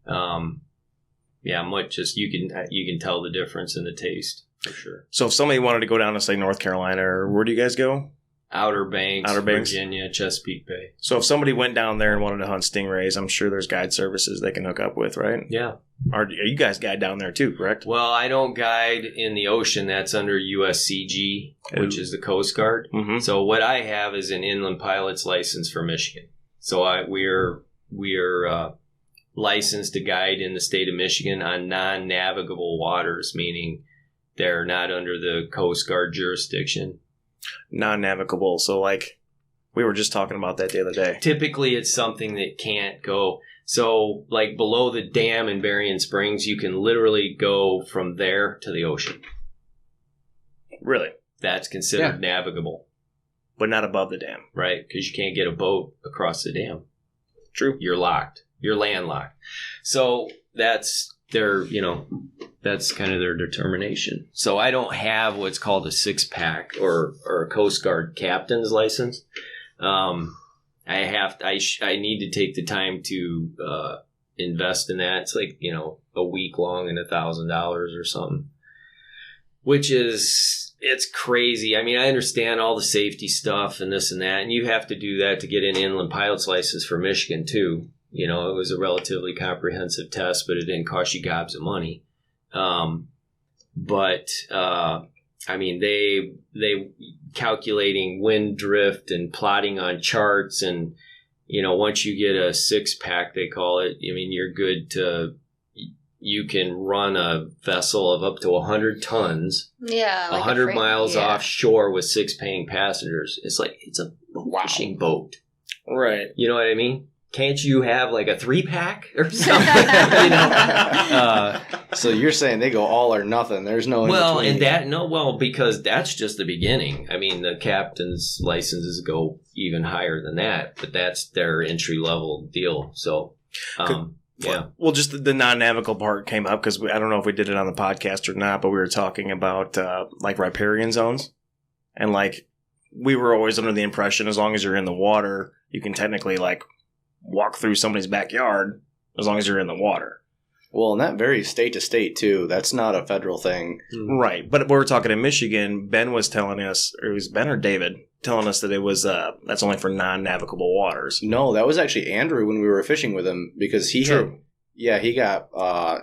You can tell the difference in the taste for sure. So if somebody wanted to go down to say North Carolina, or where do you guys go? Outer Banks, Virginia, Chesapeake Bay. So if somebody went down there and wanted to hunt stingrays, I'm sure there's guide services they can hook up with, right? Yeah. Are you guys guide down there too, correct? Well, I don't guide in the ocean. That's under USCG, which is the Coast Guard. Mm-hmm. So what I have is an inland pilot's license for Michigan. So we're licensed to guide in the state of Michigan on non-navigable waters, meaning they're not under the Coast Guard jurisdiction. Non-navigable. So like we were just talking about that the other day. Typically it's something that can't go. So like below the dam in Berrien Springs, you can literally go from there to the ocean. Really? That's considered navigable. But not above the dam. Right, because you can't get a boat across the dam. True. You're locked. You're landlocked. So that's that's kind of their determination. So I don't have what's called a 6-pack or a Coast Guard captain's license. I need to take the time to invest in that. It's like, a week long and $1,000 or something, which it's crazy. I mean, I understand all the safety stuff and this and that, and you have to do that to get an inland pilot's license for Michigan too. It was a relatively comprehensive test, but it didn't cost you gobs of money. They calculating wind drift and plotting on charts, and once you get a 6-pack, they call it. I mean, you're good to. You can run a vessel of up to 100 tons. Yeah, like 100 miles offshore with 6 paying passengers. It's like it's a fishing boat, right? You know what I mean? Can't you have like a 3-pack or something? So you're saying they go all or nothing. There's no because that's just the beginning. I mean, the captain's licenses go even higher than that, but that's their entry level deal. So, Well, just the non-navigable part came up because I don't know if we did it on the podcast or not, but we were talking about like riparian zones, and like we were always under the impression as long as you're in the water, you can technically like walk through somebody's backyard as long as you're in the water. Well, and that varies state to state too. That's not a federal thing. Right. But we were talking in Michigan, Ben was telling us, or it was Ben or David, telling us that it was that's only for non-navigable waters. No, that was actually Andrew when we were fishing with him because he he got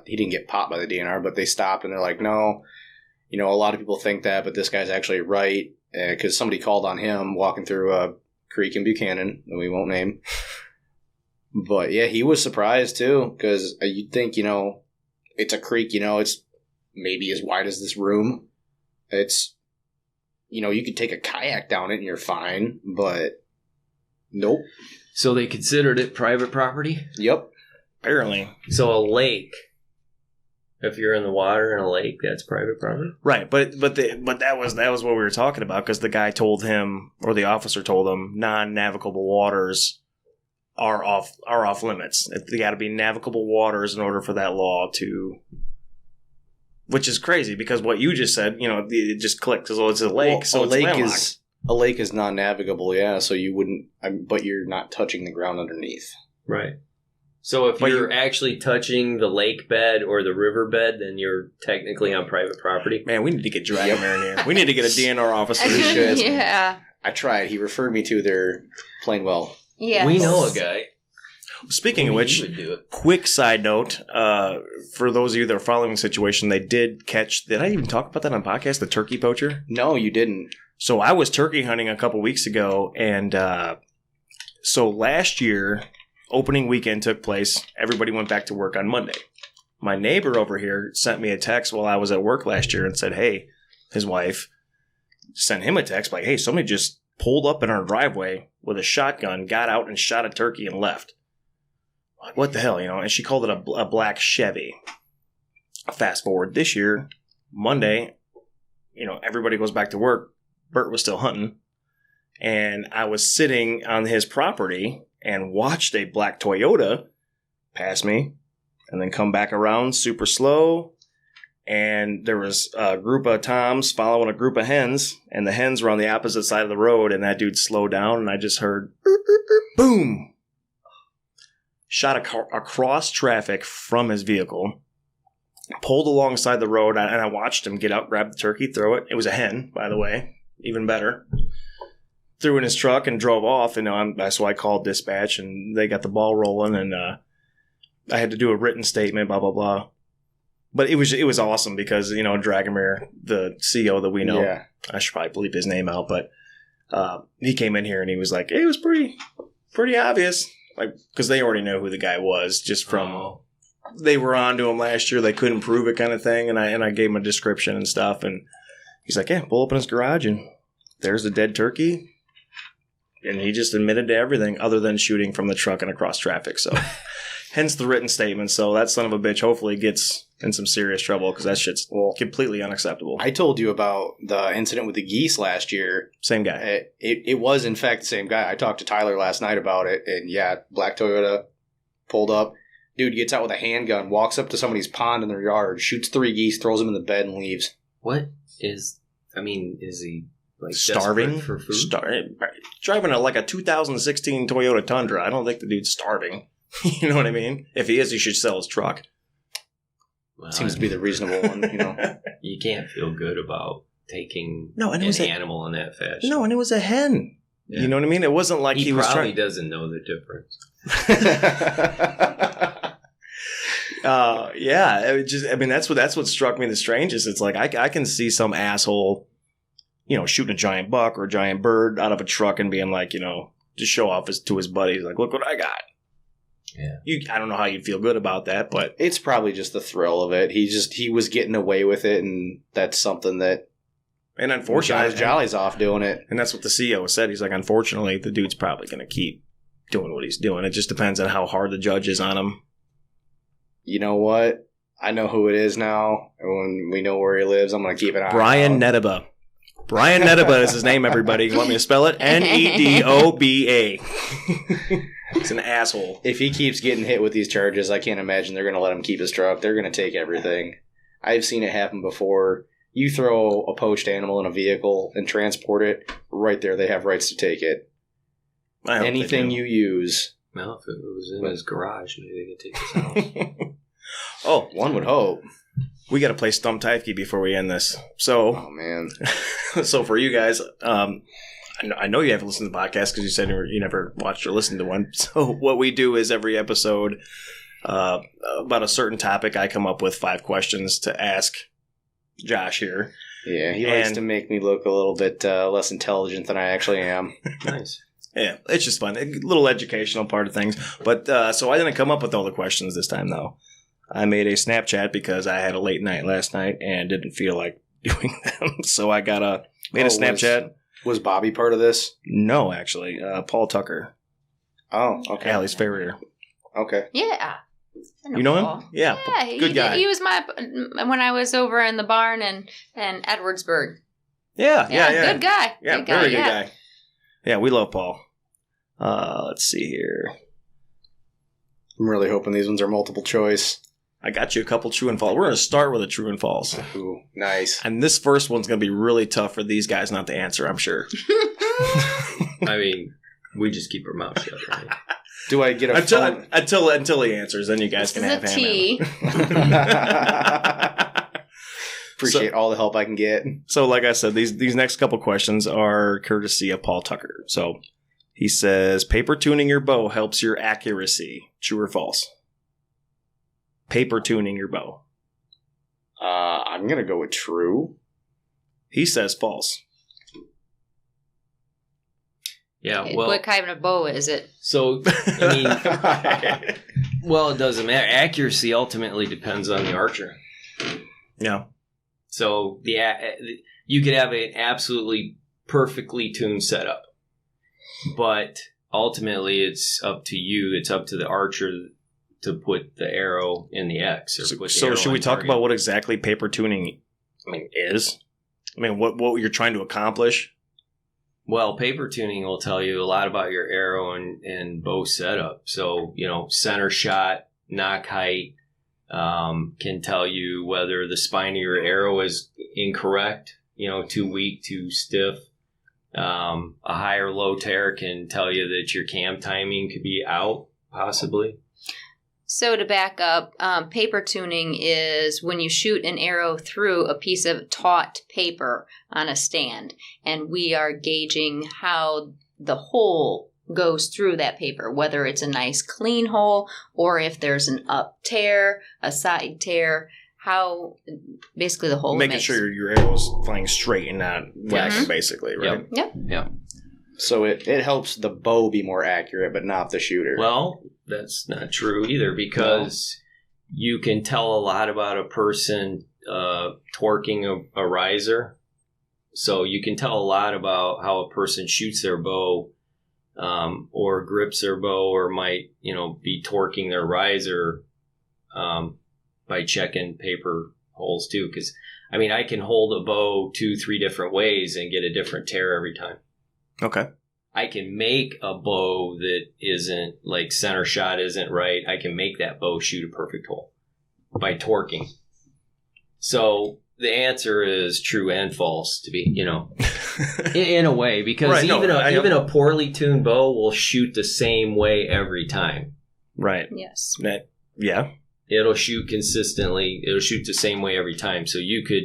he didn't get popped by the DNR, but they stopped and they're like, no, a lot of people think that, but this guy's actually right because somebody called on him walking through a creek in Buchanan that we won't name. But yeah, he was surprised too because you'd think it's a creek, it's maybe as wide as this room. It's you could take a kayak down it and you're fine, but nope. So they considered it private property? Yep. Apparently. So a lake, if you're in the water in a lake, that's private property? Right, but that was what we were talking about because the guy told him, or the officer told him, non-navigable waters are off limits. They got to be navigable waters in order for that law to... Which is crazy because what you just said, it just clicked because it's a lake, well, so it's landlocked. A lake is non-navigable, yeah, so you wouldn't... but you're not touching the ground underneath. Right. So if you're actually touching the lake bed or the river bed, then you're technically on private property. Man, we need to get Dragomir in here. We need to get a DNR officer. Yeah. I tried. He referred me to their Plainwell. Yeah. We know a guy. Speaking of which, quick side note, for those of you that are following the situation, they did catch, did I even talk about that on podcast, the turkey poacher? No, you didn't. So I was turkey hunting a couple weeks ago, and so last year... Opening weekend took place. Everybody went back to work on Monday. My neighbor over here sent me a text while I was at work last year and said, hey, his wife sent him a text like, hey, somebody just pulled up in our driveway with a shotgun, got out and shot a turkey and left. Like, what the hell, And she called it a black Chevy. Fast forward this year, Monday, everybody goes back to work. Bert was still hunting. And I was sitting on his property and watched a black Toyota pass me and then come back around super slow. And there was a group of toms following a group of hens, and the hens were on the opposite side of the road, and that dude slowed down, and I just heard boom. Shot across traffic from his vehicle, pulled alongside the road, and I watched him get out, grab the turkey, throw it. It was a hen, by the way, even better. Threw in his truck and drove off, and that's why I called dispatch, and they got the ball rolling, and I had to do a written statement, blah blah blah. But it was awesome because Dragomir, the CEO that we know, yeah. I should probably bleep his name out, but he came in here and he was like, it was pretty obvious, like because they already know who the guy was just from they were on to him last year, they couldn't prove it kind of thing, and I gave him a description and stuff, and he's like, yeah, pull up in his garage and there's the dead turkey. And he just admitted to everything other than shooting from the truck and across traffic. So, hence the written statement. So, that son of a bitch hopefully gets in some serious trouble because that shit's completely unacceptable. I told you about the incident with the geese last year. Same guy. It was, in fact, the same guy. I talked to Tyler last night about it. And, yeah, black Toyota pulled up. Dude gets out with a handgun, walks up to somebody's pond in their yard, shoots 3 geese, throws them in the bed, and leaves. Is he... Like starving for food? Driving a 2016 Toyota Tundra. I don't think the dude's starving. You know what I mean? If he is, he should sell his truck. Well, seems to be the reasonable one, You can't feel good about taking an animal in that fashion. No, and it was a hen. Yeah. You know what I mean? It wasn't like he was probably doesn't know the difference. That's what struck me the strangest. It's like I can see some asshole shooting a giant buck or a giant bird out of a truck and being like, just show off to his buddies. Like, look what I got. Yeah. I don't know how you'd feel good about that, but it's probably just the thrill of it. He was getting away with it, and that's something that. And unfortunately, his jolly's off doing it. And that's what the CEO said. He's like, unfortunately, the dude's probably going to keep doing what he's doing. It just depends on how hard the judge is on him. You know what? I know who it is now. And when we know where he lives, I'm going to keep an eye on Brian Nedaba. Brian Nedaba is his name, everybody. You want me to spell it? Nedoba. He's an asshole. If he keeps getting hit with these charges, I can't imagine they're going to let him keep his truck. They're going to take everything. I've seen it happen before. You throw a poached animal in a vehicle and transport it, right there they have rights to take it. Anything you use. Well, if it was in his garage, maybe they could take his house. Oh, one would hope. We got to play Stump Typekey before we end this. So, oh man. So for you guys, I I know you haven't listened to the podcast because you said you never watched or listened to one. So what we do is every episode about a certain topic, I come up with 5 questions to ask Josh here. Yeah, he likes to make me look a little bit less intelligent than I actually am. Nice. Yeah, it's just fun. A little educational part of things. But so I didn't come up with all the questions this time, though. I made a Snapchat because I had a late night last night and didn't feel like doing them. So I made a Snapchat. Was Bobby part of this? No, actually. Paul Tucker. Oh, okay. Allie's farrier. Okay. Yeah. You know him? Yeah. Good guy. He was when I was over in the barn in Edwardsburg. Yeah. Good guy. Yeah, very good guy. Yeah, we love Paul. Let's see here. I'm really hoping these ones are multiple choice. I got you a couple true and false. We're going to start with a true and false. Ooh, nice. And this first one's going to be really tough for these guys not to answer, I'm sure. I mean, we just keep our mouth shut, right? Do I get a phone? Until he answers, then you guys can have him. Appreciate all the help I can get. So, like I said, these next couple questions are courtesy of Paul Tucker. So, he says, paper tuning your bow helps your accuracy. True or false? Paper tuning your bow. I'm going to go with true. He says false. Yeah, well... What kind of bow is it? So, I mean... well, it doesn't matter. Accuracy ultimately depends on the archer. Yeah. So, you could have an absolutely perfectly tuned setup. But ultimately, it's up to you. It's up to the archer to put the arrow in the X. So should we talk about what exactly paper tuning is? I mean, what you're trying to accomplish? Well, paper tuning will tell you a lot about your arrow and bow setup. So, center shot, knock height, can tell you whether the spine of your arrow is incorrect, too weak, too stiff. A high or low tear can tell you that your cam timing could be out, possibly. So to back up, paper tuning is when you shoot an arrow through a piece of taut paper on a stand, and we are gauging how the hole goes through that paper, whether it's a nice clean hole or if there's an up tear, a side tear, how basically the hole making sure your arrow is flying straight and not whacking, basically, right? Yep. So it helps the bow be more accurate, but not the shooter. Well, that's not true either, because you can tell a lot about a person torquing a riser. So you can tell a lot about how a person shoots their bow or grips their bow or might, be torquing their riser by checking paper holes too. Because, I can hold a bow 2-3 different ways and get a different tear every time. Okay. I can make a bow that isn't, like, center shot isn't right. I can make that bow shoot a perfect hole by torquing. So the answer is true and false, to be, in a way, because even a poorly tuned bow will shoot the same way every time. Right. Yes. Yeah. It'll shoot consistently. It'll shoot the same way every time. So you could,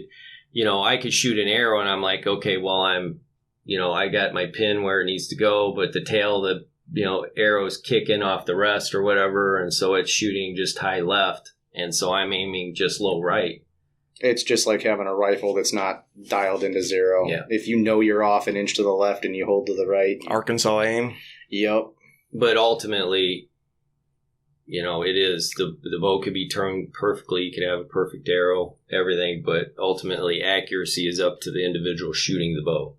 I could shoot an arrow and I'm like, okay, well, I got my pin where it needs to go, but the tail, the arrow's kicking off the rest or whatever, and so it's shooting just high left, and so I'm aiming just low right. It's just like having a rifle that's not dialed into zero. Yeah. If you're off an inch to the left and you hold to the right. Arkansas aim. Yep. But ultimately, it is, the bow could be turned perfectly, you could have a perfect arrow, everything, but ultimately accuracy is up to the individual shooting the bow.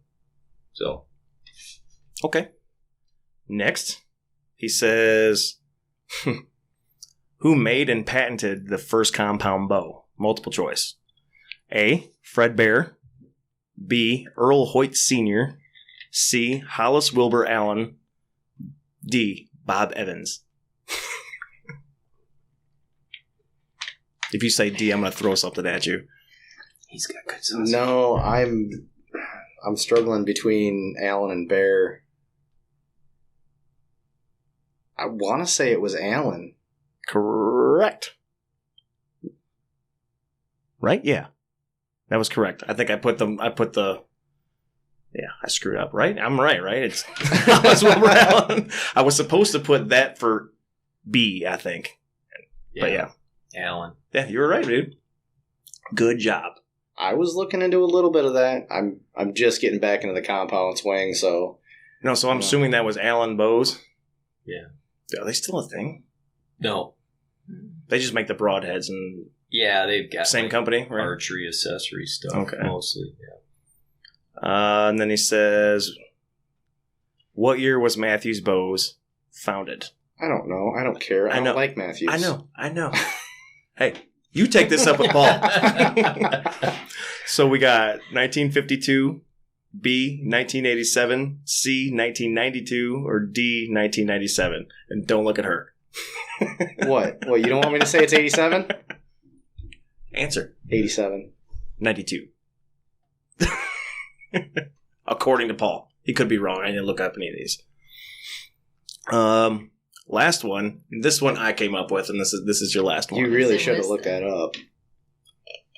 So, okay. Next, he says, who made and patented the first compound bow? Multiple choice. A. Fred Bear. B. Earl Hoyt Sr. C. Hollis Wilbur Allen. D. Bob Evans. If you say D, I'm going to throw something at you. He's got good sense. No, I'm struggling between Allen and Bear. I want to say it was Allen. Correct. Right? Yeah. That was correct. I think I put the Yeah, I screwed up, right? I'm right? It's I was supposed to put that for B, I think. But yeah. Allen. Yeah, you were right, dude. Good job. I was looking into a little bit of that. I'm just getting back into the compound swing, so... No, so I'm assuming that was Allen bows? Yeah. Are they still a thing? No. They just make the broadheads and... Yeah, they've got... Same company, right? Archery accessory stuff, mostly, yeah. And then he says, what year was Matthews Bows founded? I don't know. I don't care. I don't like Matthews. I know. Hey, you take this up with Paul. So we got 1952, B, 1987, C, 1992, or D, 1997. And don't look at her. What? Well, you don't want me to say it's 87? Answer. 87. 92. According to Paul. He could be wrong. I didn't look up any of these. Last one. This one I came up with, and this is your last one. You really should have looked that up.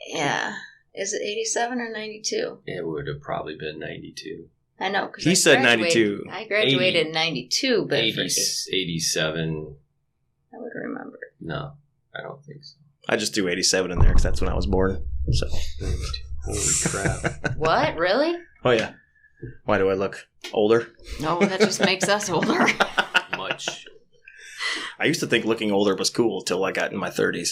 Yeah. Is it 87 or 92? It would have probably been 92. I know. Cause he said 92. I graduated in 92, but 87. I would remember. No, I don't think so. I just do 87 in there because that's when I was born. So. Holy crap. What? Really? Oh, yeah. Why do I look older? No, that just makes us older. Much. I used to think looking older was cool until I got in my 30s.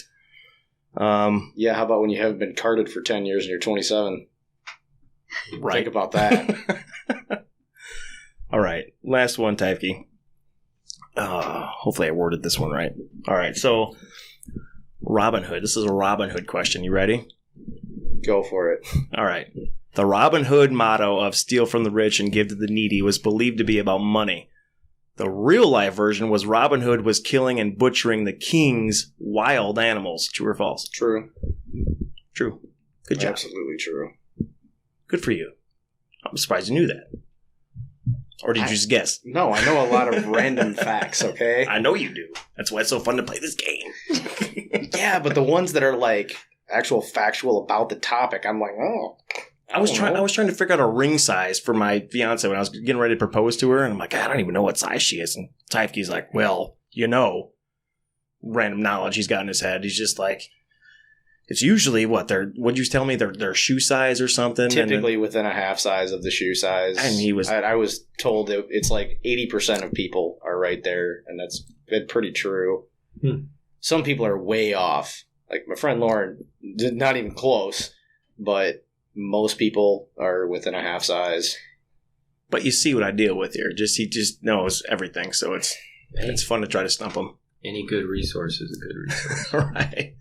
Yeah, how about when you haven't been carded for 10 years and you're 27? Right. Think about that. All right. Last one, Tyveke. Hopefully I worded this one right. All right. So, Robin Hood. This is a Robin Hood question. You ready? Go for it. All right. The Robin Hood motto of steal from the rich and give to the needy was believed to be about money. The real-life version was Robin Hood was killing and butchering the king's wild animals. True or false? True. True. Good job. Absolutely true. Good for you. I'm surprised you knew that. Or did you just guess? No, I know a lot of random facts, okay? I know you do. That's why it's so fun to play this game. Yeah, but the ones that are like actual factual about the topic, I'm like, oh. I was trying to figure out a ring size for my fiance when I was getting ready to propose to her, and I'm like, I don't even know what size she is. And Tyvke's like, well, random knowledge he's got in his head. He's just like, it's usually what'd you tell me, their shoe size or something? Typically within a half size of the shoe size. And I was told it's like 80% of people are right there, and that's pretty true. Some people are way off. Like my friend Lauren, not even close, but most people are within a half size. But you see what I deal with here. He just knows everything, so it's fun to try to stump him. Any good resource is a good resource. Right.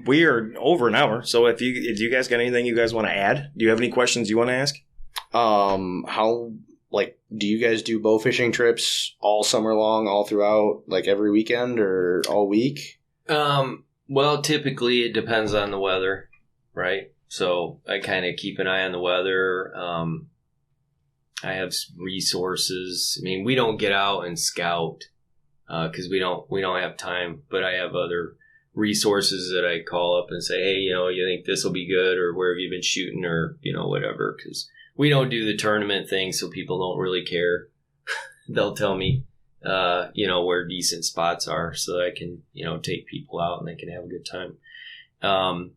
We are over an hour, so if you guys got anything you guys want to add? Do you have any questions you want to ask? Do you guys do bow fishing trips all summer long, all throughout, like every weekend or all week? Well, typically it depends on the weather, right? So I kind of keep an eye on the weather. I have resources. I mean, we don't get out and scout because we don't have time. But I have other resources that I call up and say, hey, you think this will be good, or where have you been shooting, or whatever. Because we don't do the tournament thing, so people don't really care. They'll tell me, where decent spots are, so that I can take people out and they can have a good time.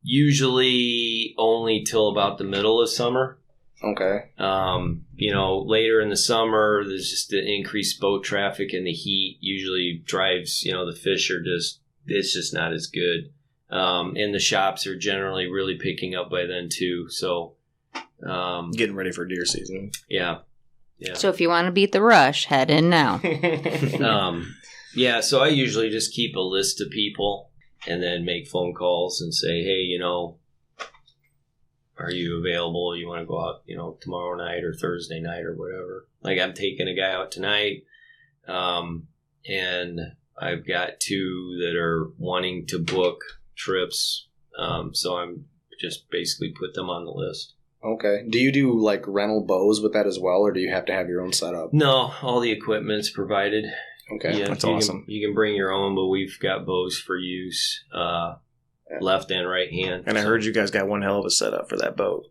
Usually only till about the middle of summer. Okay. Later in the summer, there's just the increased boat traffic, and the heat usually drives, the fish it's just not as good. And the shops are generally really picking up by then too. So, getting ready for deer season. Yeah. So if you want to beat the rush, head in now. So I usually just keep a list of people and then make phone calls and say, hey, are you available? You want to go out, tomorrow night or Thursday night or whatever. Like I'm taking a guy out tonight, and I've got two that are wanting to book trips. So I'm just basically put them on the list. Okay. Do you do like rental bows with that as well, or do you have to have your own setup? No, all the equipment's provided. Okay. Yeah, that's awesome. You can bring your own, but we've got bows for use, left and right hand. And I heard you guys got one hell of a setup for that boat.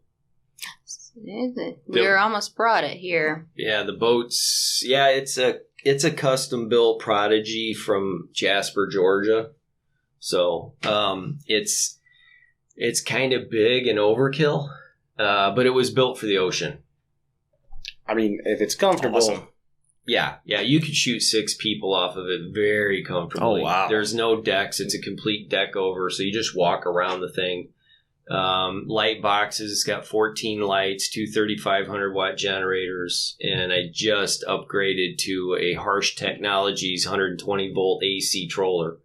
We almost brought it here. Yeah, the boats. Yeah, it's a custom built Prodigy from Jasper, Georgia. So it's kind of big and overkill, but it was built for the ocean. I mean, if it's comfortable. Awesome. Yeah, you could shoot 6 people off of it very comfortably. Oh, wow. There's no decks. It's a complete deck over, so you just walk around the thing. Light boxes. It's got 14 lights, 2 3,500 watt generators, and I just upgraded to a Harsh Technologies 120 volt AC troller.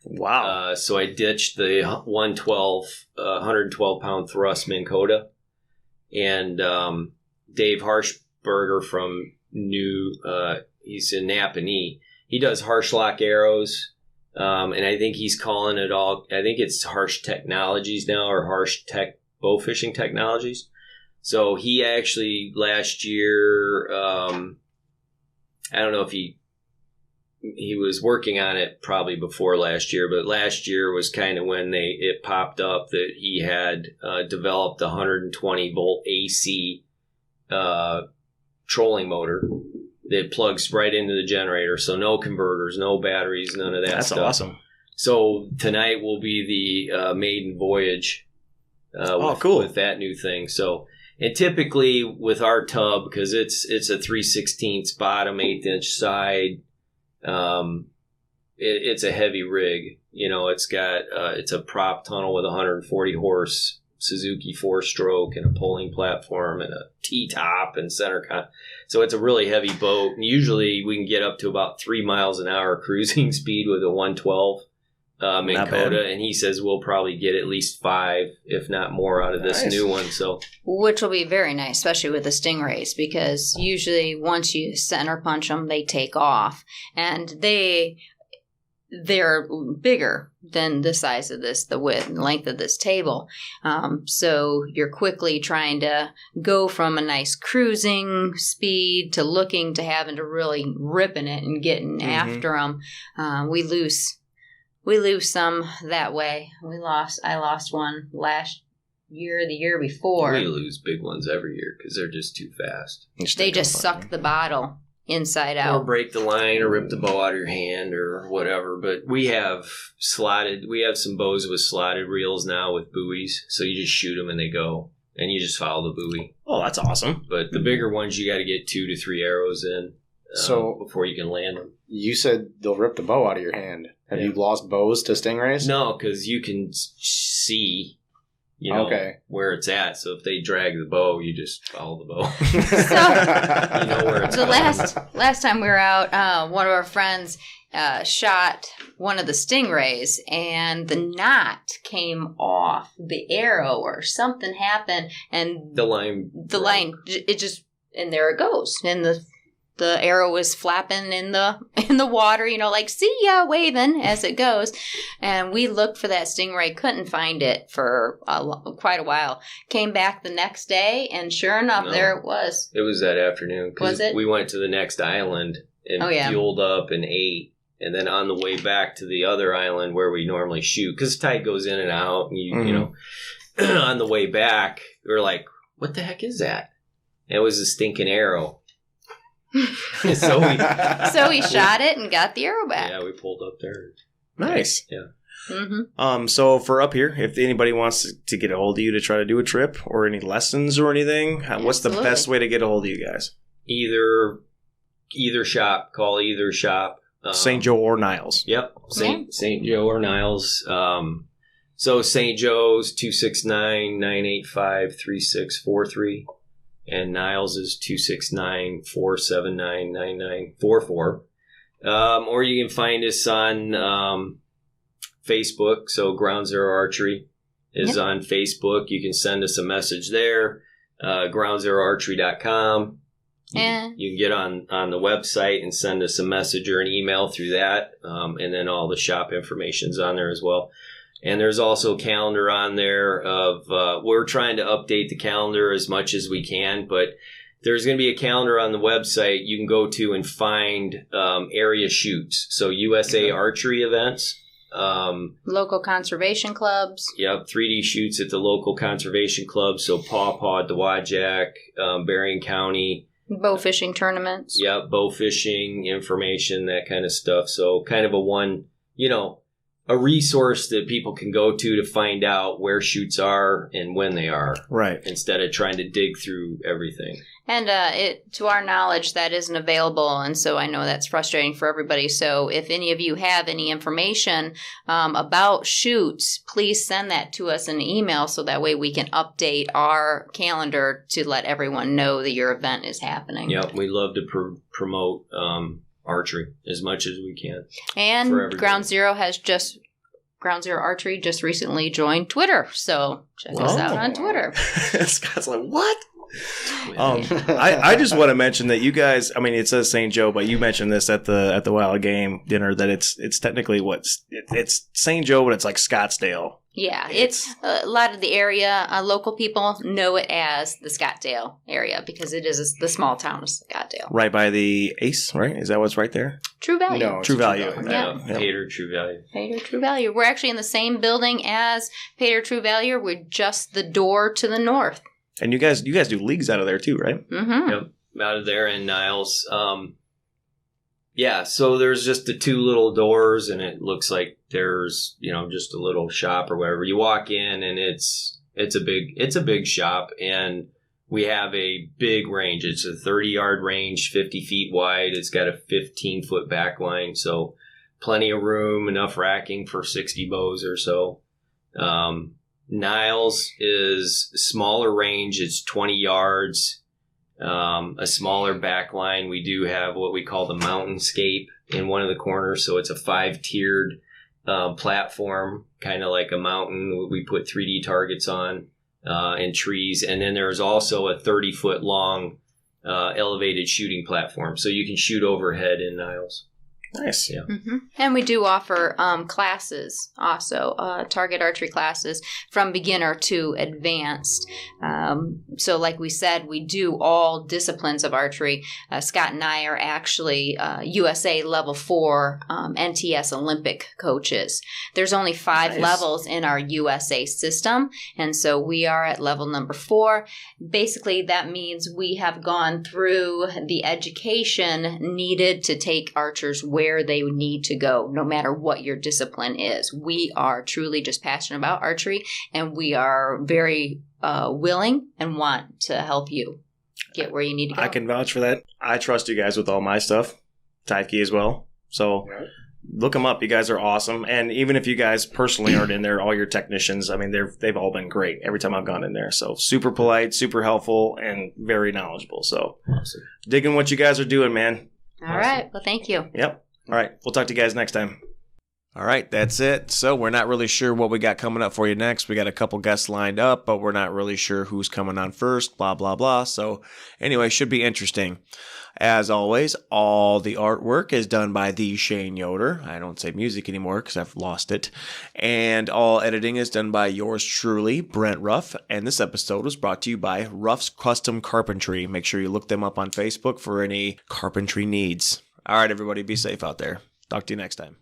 Wow. So I ditched the 112 pound thrust Minn Kota, and Dave Harshberger from he's in Napanee. He does Harsh Lock arrows. And I think he's calling it all, I think it's Harsh Technologies now, or Harsh Tech Bowfishing Technologies. So he actually last year, I don't know if he was working on it probably before last year, but last year was kind of when it popped up that he had developed a 120 volt AC trolling motor that plugs right into the generator. So no converters, no batteries, none of that stuff. That's awesome. So tonight will be the maiden voyage cool. with that new thing. So, and typically with our tub, because it's a 3/16 bottom, 1/8 inch side, it's a heavy rig. You know, it's got it's a prop tunnel with 140 horse Suzuki 4-stroke and a polling platform and a T-top and center so it's a really heavy boat. And usually we can get up to about 3 miles an hour cruising speed with a 112 Minn Kota, and he says we'll probably get at least 5, if not more, out of this new one. So, which will be very nice, especially with the stingrays, because usually once you center punch them, they take off, and they're bigger than the size of this, the width and length of this table. So you're quickly trying to go from a nice cruising speed to looking to having to really ripping it and getting after them. We lose some that way. I lost one last year, the year before. We lose big ones every year because they're just too fast. They just suck the bottle inside out. Or break the line or rip the bow out of your hand or whatever. But we have some bows with slotted reels now with buoys. So you just shoot them and they go. And you just follow the buoy. Oh, that's awesome. But the bigger ones, you got to get 2 to 3 arrows in before you can land them. You said they'll rip the bow out of your hand. Have you lost bows to stingrays? No, because you can see... where it's at. So if they drag the bow, you just follow the bow. So, you know where it's so last time we were out, one of our friends shot one of the stingrays, and the knot came off the arrow, or something happened, and the line, it just, and there it goes, and the arrow was flapping in the water, like, see ya, waving as it goes. And we looked for that stingray, couldn't find it for quite a while. Came back the next day, and sure enough, there it was. It was that afternoon. Was it? We went to the next island and fueled up and ate. And then on the way back to the other island where we normally shoot, because tide goes in and out, and you know, on the way back, we were like, what the heck is that? And it was a stinking arrow. So we shot it and got the arrow back. Yeah, we pulled up there. Nice. Yeah. Mm-hmm. So for up here, if anybody wants to get a hold of you to try to do a trip or any lessons or anything, what's the best way to get a hold of you guys? Either shop. Call either shop. St. Joe or Niles. Yep. St. Joe or Niles. So St. Joe's 269-985-3643. And Niles is 269-479-9944. Or you can find us on Facebook. So Ground Zero Archery is on Facebook. You can send us a message there. GroundZeroArchery.com. You can get on the website and send us a message or an email through that. And then all the shop information's on there as well. And there's also a calendar on there of, we're trying to update the calendar as much as we can, but there's going to be a calendar on the website you can go to and find area shoots. So USA Archery events. Local conservation clubs. Yep, 3D shoots at the local conservation club. So Paw Paw, Dowagiac, Berrien County. Bow fishing tournaments. Yep, bow fishing, information, that kind of stuff. So kind of a resource that people can go to find out where shoots are and when they are. Right. Instead of trying to dig through everything. And to our knowledge, that isn't available, and so I know that's frustrating for everybody. So if any of you have any information about shoots, please send that to us in an email so that way we can update our calendar to let everyone know that your event is happening. Yep, we love to promote archery as much as we can. And Ground Zero Archery just recently joined Twitter, so check us out on Twitter. Scott's like, what? I just want to mention that you guys, I mean, it says St. Joe, but you mentioned this at the Wild Game dinner that it's technically it's St. Joe, but it's like Scottsdale. Yeah, it's a lot of the area. Local people know it as the Scottsdale area because it is the small town of Scottsdale. Right by the Ace, right? Is that what's right there? True Value. No, True Value. Yeah. Pater True Value. Pater True Value. We're actually in the same building as Pater True Value. We're just the door to the north. And you guys do leagues out of there too, right? Mm-hmm. Yep, out of there in Niles. Yeah, so there's just the two little doors, and it looks like there's just a little shop or whatever. You walk in, and it's a big shop, and we have a big range. It's a 30-yard range, 50 feet wide. It's got a 15-foot back line, so plenty of room, enough racking for 60 bows or so. Niles is a smaller range. It's 20 yards, a smaller back line. We do have what we call the mountainscape in one of the corners. So it's a 5-tiered platform, kind of like a mountain. We put 3D targets on and trees. And then there's also a 30-foot long elevated shooting platform. So you can shoot overhead in Niles. Nice. Yeah. Mm-hmm. And we do offer classes also, target archery classes from beginner to advanced. So like we said, we do all disciplines of archery. Scott and I are actually USA Level 4 NTS Olympic coaches. There's only 5 levels in our USA system, and so we are at level number 4. Basically, that means we have gone through the education needed to take archers where they need to go, no matter what your discipline is. We are truly just passionate about archery, and we are very willing and want to help you get where you need to go. I can vouch for that. I trust you guys with all my stuff. Tyke as well. So look them up. You guys are awesome. And even if you guys personally aren't in there, all your technicians, I mean, they've all been great every time I've gone in there. So super polite, super helpful, and very knowledgeable. So digging what you guys are doing, man. All right. Well, thank you. Yep. All right. We'll talk to you guys next time. All right. That's it. So we're not really sure what we got coming up for you next. We got a couple guests lined up, but we're not really sure who's coming on first, blah, blah, blah. So anyway, should be interesting. As always, all the artwork is done by the Shane Yoder. I don't say music anymore because I've lost it. And all editing is done by yours truly, Brent Ruff. And this episode was brought to you by Ruff's Custom Carpentry. Make sure you look them up on Facebook for any carpentry needs. All right, everybody, be safe out there. Talk to you next time.